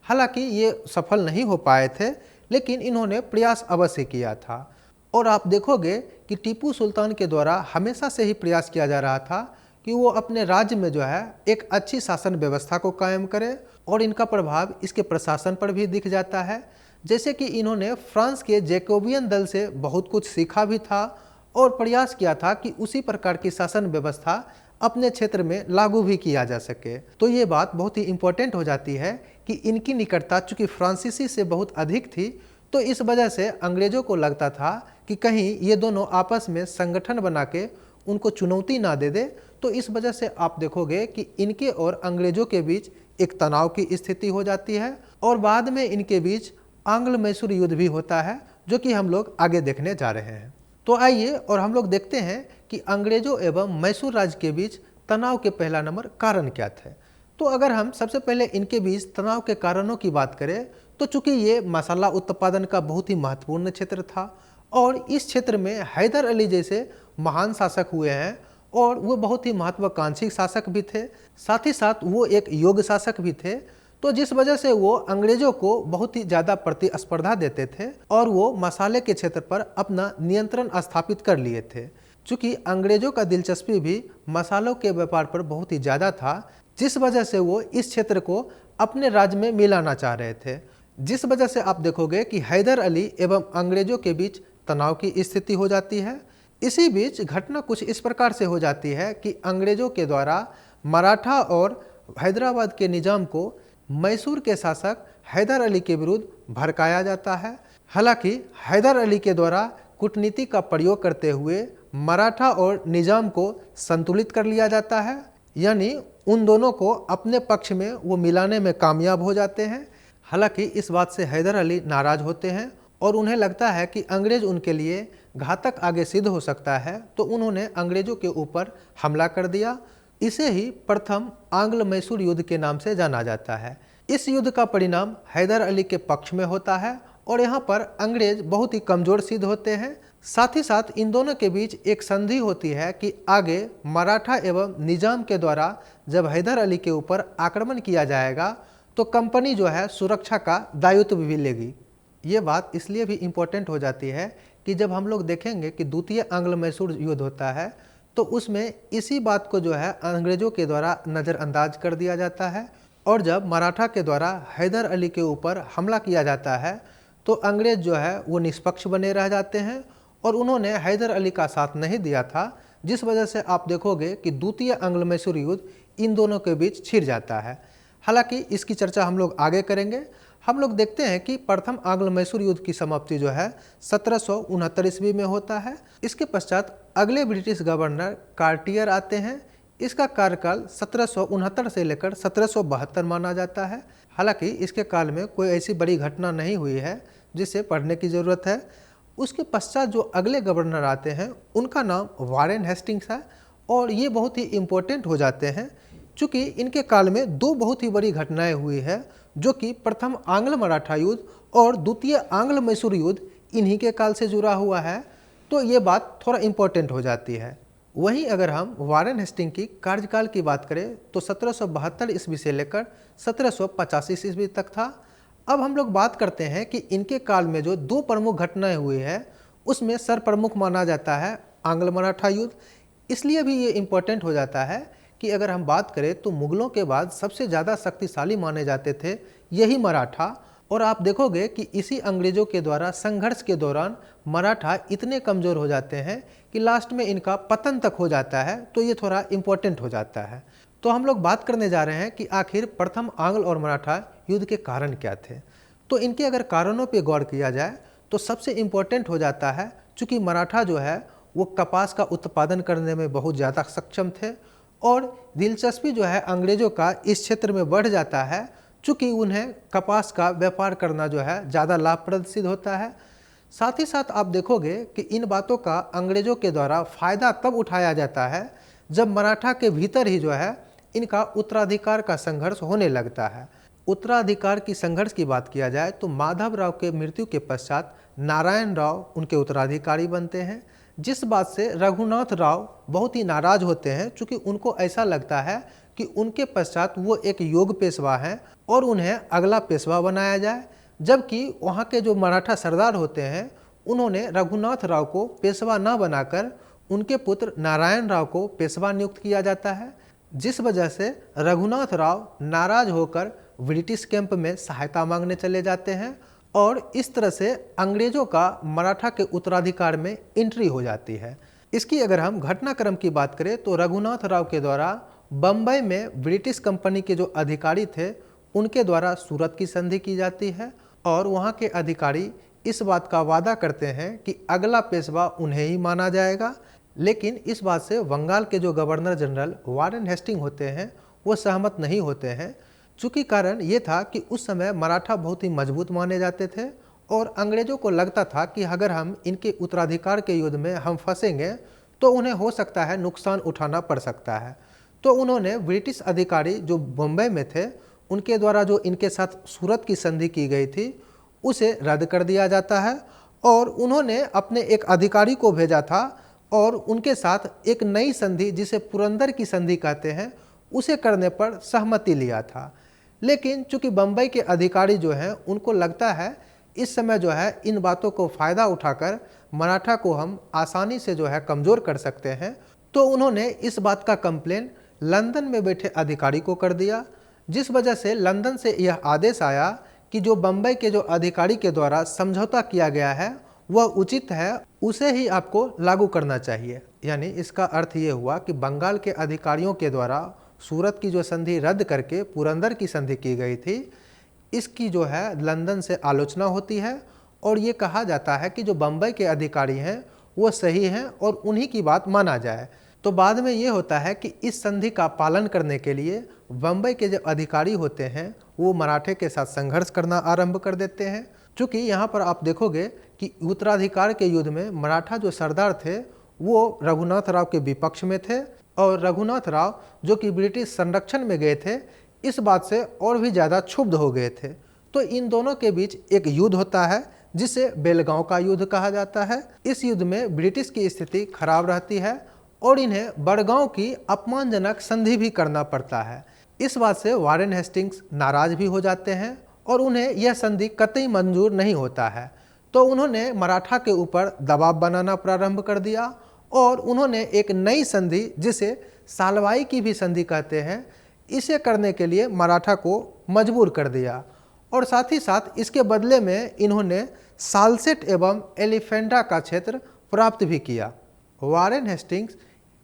हालांकि ये सफल नहीं हो पाए थे, लेकिन इन्होंने प्रयास अवश्य किया था। और आप देखोगे कि टीपू सुल्तान के द्वारा हमेशा से ही प्रयास किया जा रहा था कि वो अपने राज्य में जो है एक अच्छी शासन व्यवस्था को कायम करे, और इनका प्रभाव इसके प्रशासन पर भी दिख जाता है। जैसे कि इन्होंने फ्रांस के जैकोबियन दल से बहुत कुछ सीखा भी था, और प्रयास किया था कि उसी प्रकार की शासन व्यवस्था अपने क्षेत्र में लागू भी किया जा सके। तो ये बात बहुत ही इम्पोर्टेंट हो जाती है कि इनकी निकटता चूँकि फ्रांसीसी से बहुत अधिक थी, तो इस वजह से अंग्रेजों को लगता था कि कहीं ये दोनों आपस में संगठन बना के उनको चुनौती ना दे दे। तो इस वजह से आप देखोगे कि इनके और अंग्रेजों के बीच एक तनाव की स्थिति हो जाती है, और बाद में इनके बीच आंग्ल मैसूर युद्ध भी होता है, जो कि हम लोग आगे देखने जा रहे हैं। तो आइए और हम लोग देखते हैं कि अंग्रेजों एवं मैसूर राज्य के बीच तनाव के पहला नंबर कारण क्या थे। तो अगर हम सबसे पहले इनके बीच तनाव के कारणों की बात करें, तो चूंकि ये मसाला उत्पादन का बहुत ही महत्वपूर्ण क्षेत्र था, और इस क्षेत्र में हैदर अली जैसे महान शासक हुए हैं, और वो बहुत ही महत्वाकांक्षी शासक भी थे, साथ ही साथ वो एक योग्य शासक भी थे। तो जिस वजह से वो अंग्रेजों को बहुत ही ज़्यादा प्रतिस्पर्धा देते थे, और वो मसाले के क्षेत्र पर अपना नियंत्रण स्थापित कर लिए थे। चूँकि अंग्रेजों का दिलचस्पी भी मसालों के व्यापार पर बहुत ही ज़्यादा था, जिस वजह से वो इस क्षेत्र को अपने राज्य में मिलाना चाह रहे थे। जिस वजह से आप देखोगे कि हैदर अली एवं अंग्रेजों के बीच तनाव की स्थिति हो जाती है। इसी बीच घटना कुछ इस प्रकार से हो जाती है कि अंग्रेजों के द्वारा मराठा और हैदराबाद के निजाम को मैसूर के शासक हैदर अली के विरुद्ध भड़काया जाता है। हालांकि हैदर अली के द्वारा कूटनीति का प्रयोग करते हुए मराठा और निजाम को संतुलित कर लिया जाता है, यानी उन दोनों को अपने पक्ष में वो मिलाने में कामयाब हो जाते हैं। हालांकि इस बात से हैदर अली नाराज होते हैं, और उन्हें लगता है कि अंग्रेज उनके लिए घातक आगे सिद्ध हो सकता है, तो उन्होंने अंग्रेजों के ऊपर हमला कर दिया। इसे ही प्रथम आंग्ल मैसूर युद्ध के नाम से जाना जाता है। इस युद्ध का परिणाम हैदर अली के पक्ष में होता है, और यहाँ पर अंग्रेज बहुत ही कमजोर सिद्ध होते हैं। साथ ही साथ इन दोनों के बीच एक संधि होती है कि आगे मराठा एवं निजाम के द्वारा जब हैदर अली के ऊपर आक्रमण किया जाएगा, तो कंपनी जो है सुरक्षा का दायित्व भी लेगी। ये बात इसलिए भी इम्पोर्टेंट हो जाती है कि जब हम लोग देखेंगे कि द्वितीय आंग्ल मैसूर युद्ध होता है, तो उसमें इसी बात को जो है अंग्रेज़ों के द्वारा नज़रअंदाज कर दिया जाता है। और जब मराठा के द्वारा हैदर अली के ऊपर हमला किया जाता है तो अंग्रेज़ जो है वो निष्पक्ष बने रह जाते हैं और उन्होंने हैदर अली का साथ नहीं दिया था, जिस वजह से आप देखोगे कि द्वितीय आंग्ल मैसूर युद्ध इन दोनों के बीच छिड़ जाता है। हालांकि इसकी चर्चा हम लोग आगे करेंगे। हम लोग देखते हैं कि प्रथम आंग्ल मैसूर युद्ध की समाप्ति जो है 1769 ईस्वी में होता है। इसके पश्चात अगले ब्रिटिश गवर्नर कार्टियर आते हैं। इसका कार्यकाल 1769 से लेकर 1772 माना जाता है। हालांकि इसके काल में कोई ऐसी बड़ी घटना नहीं हुई है जिसे पढ़ने की ज़रूरत है। उसके पश्चात जो अगले गवर्नर आते हैं उनका नाम वारेन हेस्टिंग्स है और ये बहुत ही इम्पोर्टेंट हो जाते हैं चूँकि इनके काल में दो बहुत ही बड़ी घटनाएं हुई है, जो कि प्रथम आंग्ल मराठा युद्ध और द्वितीय आंग्ल मैसूर युद्ध इन्हीं के काल से जुड़ा हुआ है। तो ये बात थोड़ा इम्पोर्टेंट हो जाती है। वहीं अगर हम वारेन हेस्टिंग की कार्यकाल की बात करें तो 1772 ईस्वी से लेकर 1785 ईस्वी तक था। अब हम लोग बात करते हैं कि इनके काल में जो दो प्रमुख घटनाएं हुई है उसमें सर प्रमुख माना जाता है आंग्ल मराठा युद्ध। इसलिए भी ये इम्पोर्टेंट हो जाता है कि अगर हम बात करें तो मुगलों के बाद सबसे ज़्यादा शक्तिशाली माने जाते थे यही मराठा। और आप देखोगे कि इसी अंग्रेज़ों के द्वारा संघर्ष के दौरान मराठा इतने कमज़ोर हो जाते हैं कि लास्ट में इनका पतन तक हो जाता है। तो ये थोड़ा इम्पोर्टेंट हो जाता है। तो हम लोग बात करने जा रहे हैं कि आखिर प्रथम आंग्ल और मराठा युद्ध के कारण क्या थे। तो इनके अगर कारणों पर गौर किया जाए तो सबसे इम्पोर्टेंट हो जाता है, चूँकि मराठा जो है वो कपास का उत्पादन करने में बहुत ज़्यादा सक्षम थे और दिलचस्पी जो है अंग्रेज़ों का इस क्षेत्र में बढ़ जाता है, चूँकि उन्हें कपास का व्यापार करना जो है ज़्यादा लाभप्रद सिद्ध होता है। साथ ही साथ आप देखोगे कि इन बातों का अंग्रेज़ों के द्वारा फ़ायदा तब उठाया जाता है जब मराठा के भीतर ही जो है इनका उत्तराधिकार का संघर्ष होने लगता है। उत्तराधिकार की संघर्ष की बात किया जाए तो माधवराव के मृत्यु के पश्चात नारायण राव उनके उत्तराधिकारी बनते हैं, जिस बात से रघुनाथ राव बहुत ही नाराज़ होते हैं, चूँकि उनको ऐसा लगता है कि उनके पश्चात वो एक योग पेशवा हैं और उन्हें अगला पेशवा बनाया जाए। जबकि वहाँ के जो मराठा सरदार होते हैं उन्होंने रघुनाथ राव को पेशवा न बनाकर उनके पुत्र नारायण राव को पेशवा नियुक्त किया जाता है, जिस वजह से रघुनाथ राव नाराज होकर ब्रिटिश कैंप में सहायता मांगने चले जाते हैं और इस तरह से अंग्रेज़ों का मराठा के उत्तराधिकार में एंट्री हो जाती है। इसकी अगर हम घटनाक्रम की बात करें तो रघुनाथ राव के द्वारा बम्बई में ब्रिटिश कंपनी के जो अधिकारी थे उनके द्वारा सूरत की संधि की जाती है और वहाँ के अधिकारी इस बात का वादा करते हैं कि अगला पेशवा उन्हें ही माना जाएगा। लेकिन इस बात से बंगाल के जो गवर्नर जनरल वारेन हेस्टिंग होते हैं वो सहमत नहीं होते हैं, चूँकि कारण ये था कि उस समय मराठा बहुत ही मजबूत माने जाते थे और अंग्रेज़ों को लगता था कि अगर हम इनके उत्तराधिकार के युद्ध में हम फंसेंगे तो उन्हें हो सकता है नुकसान उठाना पड़ सकता है। तो उन्होंने ब्रिटिश अधिकारी जो बम्बई में थे उनके द्वारा जो इनके साथ सूरत की संधि की गई थी उसे रद्द कर दिया जाता है और उन्होंने अपने एक अधिकारी को भेजा था और उनके साथ एक नई संधि जिसे पुरंदर की संधि कहते हैं उसे करने पर सहमति लिया था। लेकिन चूंकि बम्बई के अधिकारी जो हैं उनको लगता है इस समय जो है इन बातों को फ़ायदा उठाकर मराठा को हम आसानी से जो है कमज़ोर कर सकते हैं, तो उन्होंने इस बात का कंप्लेन लंदन में बैठे अधिकारी को कर दिया, जिस वजह से लंदन से यह आदेश आया कि जो बम्बई के जो अधिकारी के द्वारा समझौता किया गया है वह उचित है, उसे ही आपको लागू करना चाहिए। यानी इसका अर्थ ये हुआ कि बंगाल के अधिकारियों के द्वारा सूरत की जो संधि रद्द करके पुरंदर की संधि की गई थी, इसकी जो है लंदन से आलोचना होती है और ये कहा जाता है कि जो बम्बई के अधिकारी हैं वो सही हैं और उन्हीं की बात माना जाए। तो बाद में ये होता है कि इस संधि का पालन करने के लिए बम्बई के जो अधिकारी होते हैं वो मराठे के साथ संघर्ष करना आरंभ कर देते हैं। चूँकि यहाँ पर आप देखोगे कि उत्तराधिकार के युद्ध में मराठा जो सरदार थे वो रघुनाथ राव के विपक्ष में थे और रघुनाथ राव जो कि ब्रिटिश संरक्षण में गए थे इस बात से और भी ज़्यादा क्षुब्ध हो गए थे। तो इन दोनों के बीच एक युद्ध होता है जिसे बेलगांव का युद्ध कहा जाता है। इस युद्ध में ब्रिटिश की स्थिति खराब रहती है और इन्हें बड़गांव की अपमानजनक संधि भी करना पड़ता है। इस बात से वारेन हेस्टिंग्स नाराज भी हो जाते हैं और उन्हें यह संधि कतई मंजूर नहीं होता है। तो उन्होंने मराठा के ऊपर दबाव बनाना प्रारंभ कर दिया और उन्होंने एक नई संधि, जिसे सालवाई की भी संधि कहते हैं, इसे करने के लिए मराठा को मजबूर कर दिया। और साथ ही साथ इसके बदले में इन्होंने सालसेट एवं एलिफेंटा का क्षेत्र प्राप्त भी किया। वारेन हेस्टिंग्स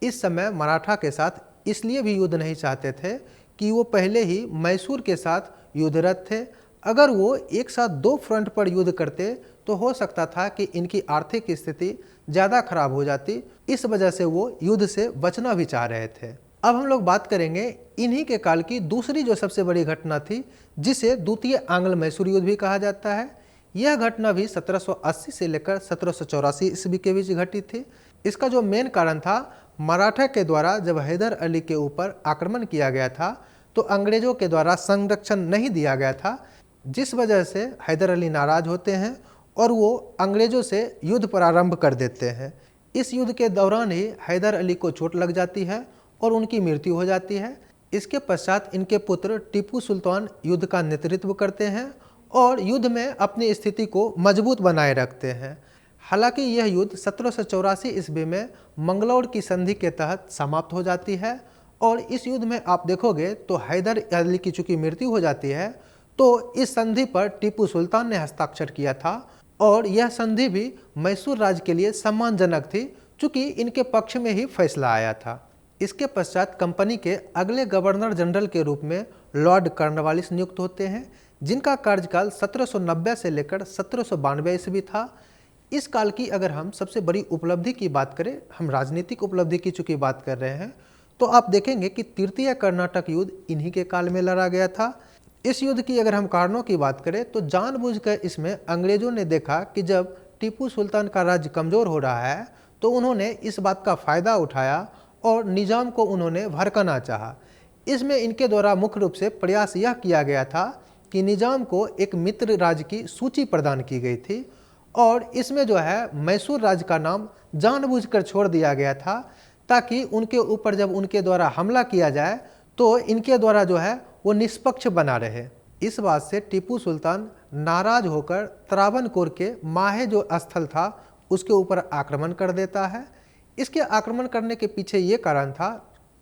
इस समय मराठा के साथ इसलिए भी युद्ध नहीं चाहते थे कि वो पहले ही मैसूर के साथ युद्धरत थे। अगर वो एक साथ दो फ्रंट पर युद्ध करते तो हो सकता था कि इनकी आर्थिक स्थिति ज़्यादा खराब हो जाती। इस वजह से वो युद्ध से बचना भी चाह रहे थे। अब हम लोग बात करेंगे इन्हीं के काल की दूसरी जो सबसे बड़ी घटना थी, जिसे द्वितीय आंग्ल मैसूर युद्ध भी कहा जाता है। यह घटना भी 1780 से लेकर 1784 ईस्वी के बीच घटी थी। इसका जो मेन कारण था, मराठा के द्वारा जब हैदर अली के ऊपर आक्रमण किया गया था तो अंग्रेजों के द्वारा संरक्षण नहीं दिया गया था, जिस वजह से हैदर अली नाराज होते हैं और वो अंग्रेजों से युद्ध प्रारंभ कर देते हैं। इस युद्ध के दौरान ही हैदर अली को चोट लग जाती है और उनकी मृत्यु हो जाती है। इसके पश्चात इनके पुत्र टीपू सुल्तान युद्ध का नेतृत्व करते हैं और युद्ध में अपनी स्थिति को मजबूत बनाए रखते हैं। हालांकि यह युद्ध 1784 ईस्वी में मंगलौर की संधि के तहत समाप्त हो जाती है। और इस युद्ध में आप देखोगे तो हैदर अली की चूंकि मृत्यु हो जाती है, तो इस संधि पर टीपू सुल्तान ने हस्ताक्षर किया था और यह संधि भी मैसूर राज्य के लिए सम्मानजनक थी, चूँकि इनके पक्ष में ही फैसला आया था। इसके पश्चात कंपनी के अगले गवर्नर जनरल के रूप में लॉर्ड कॉर्नवालिस नियुक्त होते हैं, जिनका कार्यकाल 1790 से लेकर 1792 ईस्वी था। इस काल की अगर हम सबसे बड़ी उपलब्धि की बात करें, हम राजनीतिक उपलब्धि की चूँकि बात कर रहे हैं, तो आप देखेंगे कि तृतीय कर्नाटक युद्ध इन्हीं के काल में लड़ा गया था। इस युद्ध की अगर हम कारणों की बात करें तो जानबूझकर इसमें अंग्रेजों ने देखा कि जब टीपू सुल्तान का राज्य कमज़ोर हो रहा है तो उन्होंने इस बात का फ़ायदा उठाया और निज़ाम को उन्होंने भड़काना चाहा। इसमें इनके द्वारा मुख्य रूप से प्रयास यह किया गया था कि निज़ाम को एक मित्र राज्य की सूची प्रदान की गई थी और इसमें जो है मैसूर राज्य का नाम जानबूझकर छोड़ दिया गया था, ताकि उनके ऊपर जब उनके द्वारा हमला किया जाए तो इनके द्वारा जो है वो निष्पक्ष बना रहे। इस बात से टीपू सुल्तान नाराज होकर त्रावणकोर के माहे जो स्थल था उसके ऊपर आक्रमण कर देता है। इसके आक्रमण करने के पीछे ये कारण था,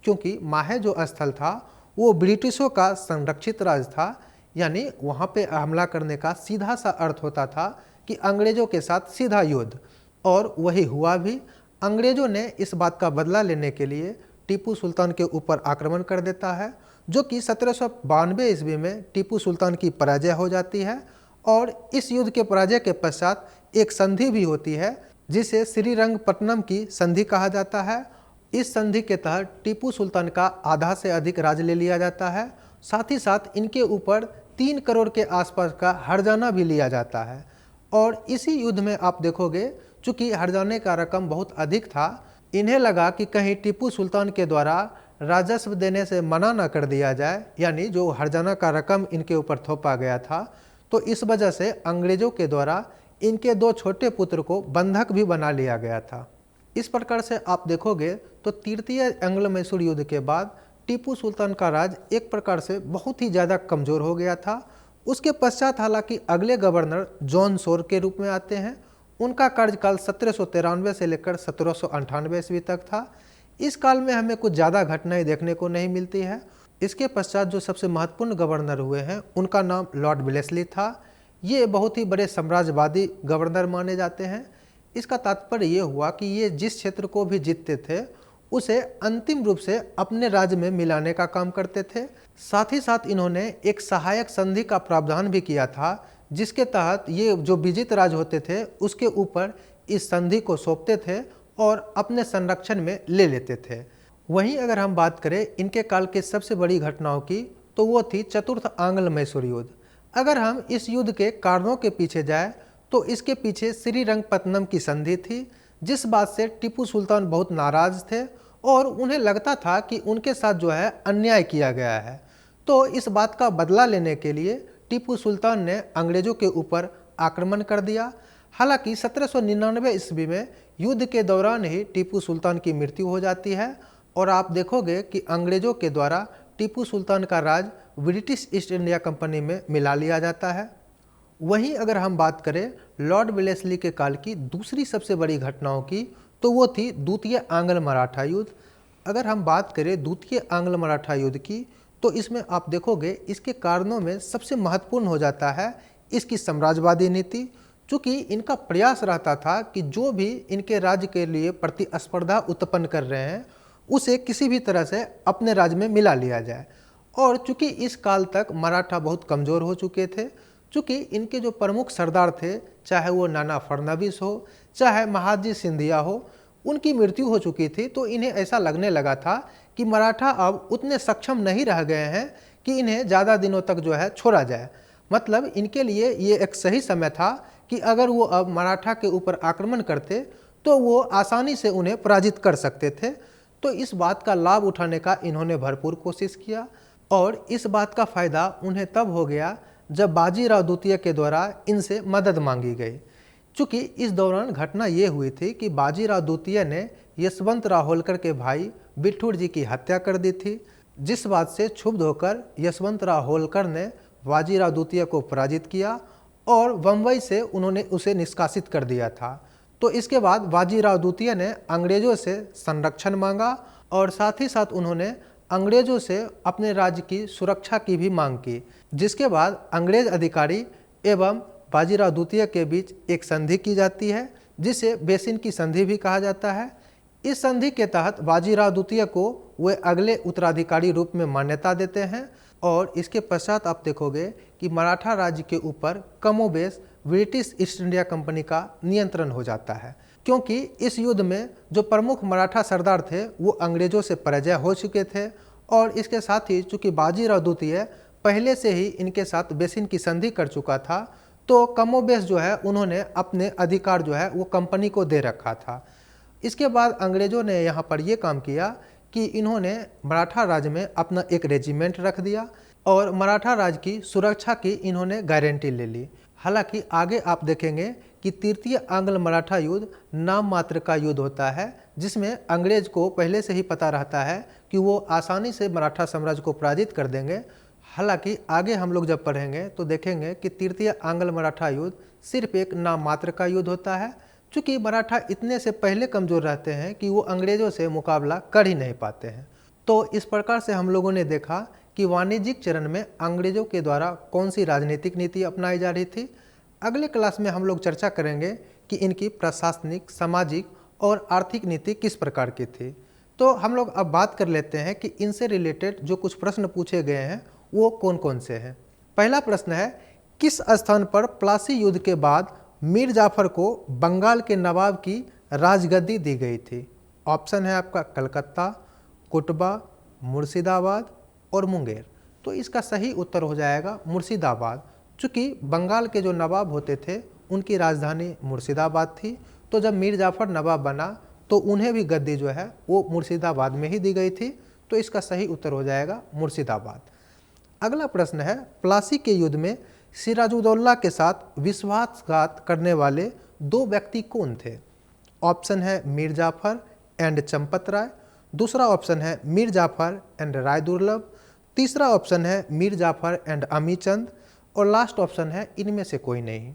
क्योंकि माहे जो स्थल था वो ब्रिटिशों का संरक्षित राज्य था, यानी वहाँ पे हमला करने का सीधा सा अर्थ होता था कि अंग्रेजों के साथ सीधा युद्ध, और वही हुआ भी। अंग्रेजों ने इस बात का बदला लेने के लिए टीपू सुल्तान के ऊपर आक्रमण कर देता है, जो कि 1792 ईस्वी में टीपू सुल्तान की पराजय हो जाती है। और इस युद्ध के पराजय के पश्चात एक संधि भी होती है, जिसे श्रीरंगपट्टनम की संधि कहा जाता है। इस संधि के तहत टीपू सुल्तान का आधा से अधिक राज्य ले लिया जाता है। साथ ही साथ इनके ऊपर 3 करोड़ के आसपास का हर्जाना भी लिया जाता है। और इसी युद्ध में आप देखोगे, चूँकि हर्जाने का रकम बहुत अधिक था, इन्हें लगा कि कहीं टीपू सुल्तान के द्वारा राजस्व देने से मना न कर दिया जाए, यानी जो हर्जाना का रकम इनके ऊपर थोपा गया था। तो इस वजह से अंग्रेजों के द्वारा इनके 2 छोटे पुत्र को बंधक भी बना लिया गया था। इस प्रकार से आप देखोगे तो तृतीय एंग्लो मैसूर युद्ध के बाद टीपू सुल्तान का राज एक प्रकार से बहुत ही ज़्यादा कमज़ोर हो गया था। उसके पश्चात हालांकि अगले गवर्नर जॉन शोर के रूप में आते हैं। उनका कार्यकाल 1793 से लेकर 1798 ईस्वी तक था। इस काल में हमें कुछ ज़्यादा घटनाएं देखने को नहीं मिलती है। इसके पश्चात जो सबसे महत्वपूर्ण गवर्नर हुए हैं उनका नाम लॉर्ड वेलेस्ली था। ये बहुत ही बड़े साम्राज्यवादी गवर्नर माने जाते हैं। इसका तात्पर्य ये हुआ कि ये जिस क्षेत्र को भी जीतते थे उसे अंतिम रूप से अपने राज्य में मिलाने का काम करते थे। साथ ही साथ इन्होंने एक सहायक संधि का प्रावधान भी किया था, जिसके तहत ये जो विजित राज्य होते थे उसके ऊपर इस संधि को सौंपते थे और अपने संरक्षण में ले लेते थे। वहीं अगर हम बात करें इनके काल के सबसे बड़ी घटनाओं की, तो वो थी चतुर्थ आंग्ल मैसूर युद्ध। अगर हम इस युद्ध के कारणों के पीछे जाए तो इसके पीछे श्रीरंगपट्टनम की संधि थी, जिस बात से टीपू सुल्तान बहुत नाराज थे और उन्हें लगता था कि उनके साथ जो है अन्याय किया गया है। तो इस बात का बदला लेने के लिए टीपू सुल्तान ने अंग्रेजों के ऊपर आक्रमण कर दिया। हालांकि 1799 ईस्वी में युद्ध के दौरान ही टीपू सुल्तान की मृत्यु हो जाती है और आप देखोगे कि अंग्रेजों के द्वारा टीपू सुल्तान का राज ब्रिटिश ईस्ट इंडिया कंपनी में मिला लिया जाता है। वहीं अगर हम बात करें लॉर्ड वेलेस्ली के काल की दूसरी सबसे बड़ी घटनाओं की, तो वो थी द्वितीय आंग्ल मराठा युद्ध। अगर हम बात करें द्वितीय आंग्ल मराठा युद्ध की, तो इसमें आप देखोगे इसके कारणों में सबसे महत्वपूर्ण हो जाता है इसकी साम्राज्यवादी नीति। चूँकि इनका प्रयास रहता था कि जो भी इनके राज्य के लिए प्रतिस्पर्धा उत्पन्न कर रहे हैं उसे किसी भी तरह से अपने राज्य में मिला लिया जाए। और चूँकि इस काल तक मराठा बहुत कमज़ोर हो चुके थे, चूँकि इनके जो प्रमुख सरदार थे, चाहे वो नाना फडणवीस हो, चाहे महादजी सिंधिया हो, उनकी मृत्यु हो चुकी थी, तो इन्हें ऐसा लगने लगा था कि मराठा अब उतने सक्षम नहीं रह गए हैं कि इन्हें ज़्यादा दिनों तक जो है छोड़ा जाए। मतलब इनके लिए ये एक सही समय था कि अगर वो अब मराठा के ऊपर आक्रमण करते तो वो आसानी से उन्हें पराजित कर सकते थे। तो इस बात का लाभ उठाने का इन्होंने भरपूर कोशिश किया और इस बात का फ़ायदा उन्हें तब हो गया जब बाजीराव द्वितीय के द्वारा इनसे मदद मांगी गई। चूँकि इस दौरान घटना ये हुई थी कि बाजीराव द्वितीय ने यशवंतराव होलकर के भाई बिठूर जी की हत्या कर दी थी, जिस बात से क्षुब्ध होकर यशवंतराव होलकर ने बाजीराव द्वितीय को पराजित किया और बम्बई से उन्होंने उसे निष्कासित कर दिया था। तो इसके बाद बाजीराव द्वितीय ने अंग्रेज़ों से संरक्षण मांगा और साथ ही साथ उन्होंने अंग्रेज़ों से अपने राज्य की सुरक्षा की भी मांग की, जिसके बाद अंग्रेज़ अधिकारी एवं बाजीराव द्वितीय के बीच एक संधि की जाती है, जिसे बेसिन की संधि भी कहा जाता है। इस संधि के तहत बाजीराव द्वितीय को वे अगले उत्तराधिकारी रूप में मान्यता देते हैं और इसके पश्चात आप देखोगे कि मराठा राज्य के ऊपर कमोबेश ब्रिटिश ईस्ट इंडिया कंपनी का नियंत्रण हो जाता है, क्योंकि इस युद्ध में जो प्रमुख मराठा सरदार थे वो अंग्रेज़ों से पराजय हो चुके थे और इसके साथ ही चूँकि बाजीराव द्वितीय पहले से ही इनके साथ बेसिन की संधि कर चुका था, तो कमोबेश जो है उन्होंने अपने अधिकार जो है वो कंपनी को दे रखा था। इसके बाद अंग्रेज़ों ने यहाँ पर ये काम किया कि इन्होंने मराठा राज्य में अपना एक रेजिमेंट रख दिया और मराठा राज्य की सुरक्षा की इन्होंने गारंटी ले ली। हालांकि आगे आप देखेंगे कि तृतीय आंग्ल मराठा युद्ध नाम मात्र का युद्ध होता है, जिसमें अंग्रेज को पहले से ही पता रहता है कि वो आसानी से मराठा साम्राज्य को पराजित कर देंगे। हालांकि आगे हम लोग जब पढ़ेंगे तो देखेंगे कि तृतीय आंग्ल मराठा युद्ध सिर्फ एक नाम मात्र का युद्ध होता है, चूँकि मराठा इतने से पहले कमज़ोर रहते हैं कि वो अंग्रेज़ों से मुकाबला कर ही नहीं पाते हैं। तो इस प्रकार से हम लोगों ने देखा कि वाणिज्यिक चरण में अंग्रेज़ों के द्वारा कौन सी राजनीतिक नीति अपनाई जा रही थी। अगले क्लास में हम लोग चर्चा करेंगे कि इनकी प्रशासनिक, सामाजिक और आर्थिक नीति किस प्रकार की थी। तो हम लोग अब बात कर लेते हैं कि इनसे रिलेटेड जो कुछ प्रश्न पूछे गए हैं वो कौन कौन से हैं। पहला प्रश्न है, किस स्थान पर प्लासी युद्ध के बाद मीर जाफर को बंगाल के नवाब की राजगद्दी दी गई थी? ऑप्शन है आपका कलकत्ता, कुटबा, मुर्शिदाबाद और मुंगेर। तो इसका सही उत्तर हो जाएगा मुर्शिदाबाद। चूँकि बंगाल के जो नवाब होते थे उनकी राजधानी मुर्शिदाबाद थी, तो जब मीर जाफर नवाब बना तो उन्हें भी गद्दी जो है वो मुर्शिदाबाद में ही दी गई थी। तो इसका सही उत्तर हो जाएगा मुर्शिदाबाद। अगला प्रश्न है, प्लासी के युद्ध में सिराजुद्दौला के साथ विश्वासघात करने वाले दो व्यक्ति कौन थे? ऑप्शन है मीर जाफर एंड चंपत राय, दूसरा ऑप्शन है मीर जाफर एंड राय दुर्लभ, तीसरा ऑप्शन है मीर जाफर एंड अमीचंद और लास्ट ऑप्शन है इनमें से कोई नहीं।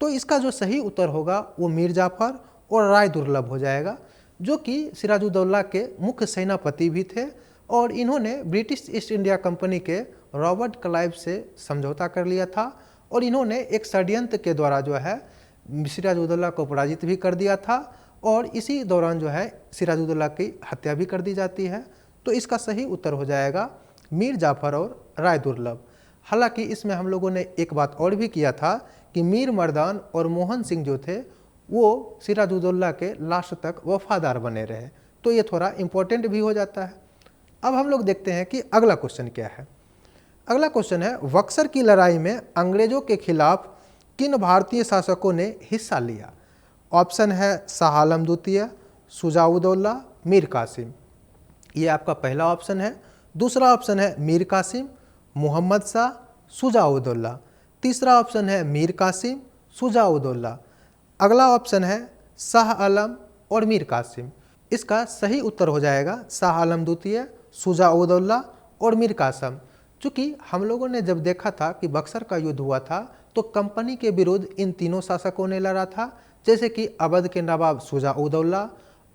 तो इसका जो सही उत्तर होगा वो मीर जाफर और राय दुर्लभ हो जाएगा, जो कि सिराजुद्दौला के मुख्य सेनापति भी थे और इन्होंने ब्रिटिश ईस्ट इंडिया कंपनी के रॉबर्ट क्लाइव से समझौता कर लिया था और इन्होंने एक षड्यंत्र के द्वारा जो है सिराजुद्दौला को पराजित भी कर दिया था और इसी दौरान जो है सिराजुद्दौला की हत्या भी कर दी जाती है। तो इसका सही उत्तर हो जाएगा मीर जाफर और राय दुर्लभ। हालांकि इसमें हम लोगों ने एक बात और भी किया था कि मीर मर्दान और मोहन सिंह जो थे वो सिराजुद्दौला के लास्ट तक वफादार बने रहे, तो ये थोड़ा इम्पोर्टेंट भी हो जाता है। अब हम लोग देखते हैं कि अगला क्वेश्चन क्या है। अगला क्वेश्चन है, बक्सर की लड़ाई में अंग्रेजों के खिलाफ किन भारतीय शासकों ने हिस्सा लिया? ऑप्शन है शाह आलम द्वितीय, शुजाउद्दौला, मीर कासिम। ये आपका पहला ऑप्शन है। दूसरा ऑप्शन है मीर कासिम, मोहम्मद शाह, शुजाउद्दौला। तीसरा ऑप्शन है मीर कासिम, शुजाउद्दौला। अगला ऑप्शन है शाह आलम और मीर कासिम। इसका सही उत्तर हो जाएगा शाह आलम द्वितीय, शुजाउद्दौला और मीर कासिम। चूँकि हम लोगों ने जब देखा था कि बक्सर का युद्ध हुआ था तो कंपनी के विरुद्ध इन तीनों शासकों ने लड़ा था, जैसे कि अवध के नवाब शुजाउद्दौला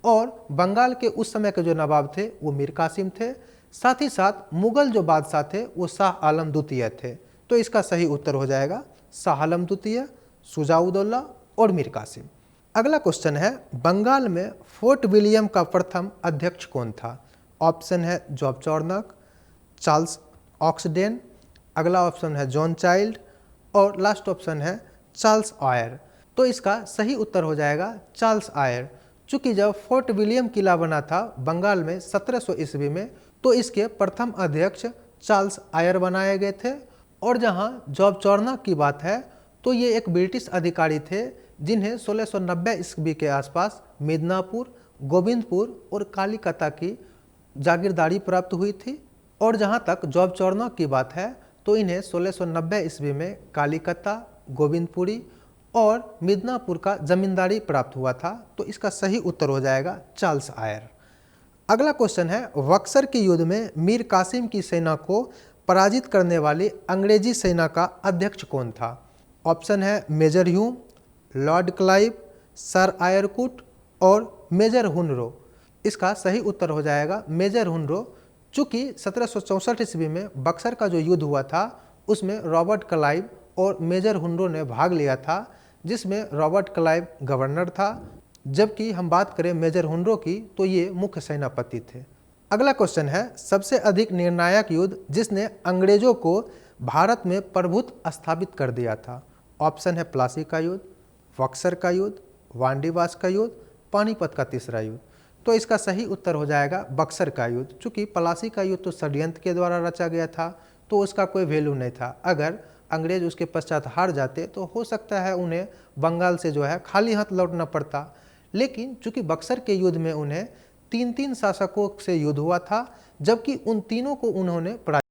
और बंगाल के उस समय के जो नवाब थे वो मीर कासिम थे। साथ ही साथ मुगल जो बादशाह थे वो शाह आलम द्वितीय थे। तो इसका सही उत्तर हो जाएगा शाह आलम द्वितीय, शुजाउद्दौला और मीर कासिम। अगला क्वेश्चन है, बंगाल में फोर्ट विलियम का प्रथम अध्यक्ष कौन था? ऑप्शन है जॉब चॉर्नक, चार्ल्स ऑक्सडेन, अगला ऑप्शन है जॉन चाइल्ड और लास्ट ऑप्शन है चार्ल्स आयर। तो इसका सही उत्तर हो जाएगा चार्ल्स आयर। चूंकि जब फोर्ट विलियम किला बना था बंगाल में 1700 ईस्वी में, तो इसके प्रथम अध्यक्ष चार्ल्स आयर बनाए गए थे। और जहां जॉब चॉर्नक की बात है तो ये एक ब्रिटिश अधिकारी थे जिन्हें 1690 ईस्वी के आसपास मिदनापुर, गोविंदपुर और कालीकता की जागीरदारी प्राप्त हुई थी। और जहां तक जॉब चॉर्नक की बात है तो इन्हें 1690 ईस्वी में कालीकता, गोविंदपुरी और मिदनापुर का जमींदारी प्राप्त हुआ था। तो इसका सही उत्तर हो जाएगा चार्ल्स आयर। अगला क्वेश्चन है, बक्सर के युद्ध में मीर कासिम की सेना को पराजित करने वाली अंग्रेजी सेना का अध्यक्ष कौन था? ऑप्शन है major Hume, lord Clive, sir Eyre Coote और मेजर हुनरो। इसका सही उत्तर हो जाएगा मेजर हुनरो। चूँकि 1764 ईस्वी में बक्सर का जो युद्ध हुआ था उसमें रॉबर्ट क्लाइव और मेजर हुनरो ने भाग लिया था, जिसमें रॉबर्ट क्लाइव गवर्नर था, जबकि हम बात करें मेजर हुनरो की तो ये मुख्य सेनापति थे। अगला क्वेश्चन है, सबसे अधिक निर्णायक युद्ध जिसने अंग्रेजों को भारत में प्रभुत्व स्थापित कर दिया था? ऑप्शन है प्लासी का युद्ध, बक्सर का युद्ध, वांडीवास का युद्ध, पानीपत का तीसरा युद्ध। तो इसका सही उत्तर हो जाएगा बक्सर का युद्ध। चूँकि प्लासी का युद्ध तो षड्यंत्र के द्वारा रचा गया था तो उसका कोई वैल्यू नहीं था। अगर अंग्रेज उसके पश्चात हार जाते तो हो सकता है उन्हें बंगाल से जो है खाली हाथ लौटना पड़ता। लेकिन चूंकि बक्सर के युद्ध में उन्हें तीन शासकों से युद्ध हुआ था, जबकि उन तीनों को उन्होंने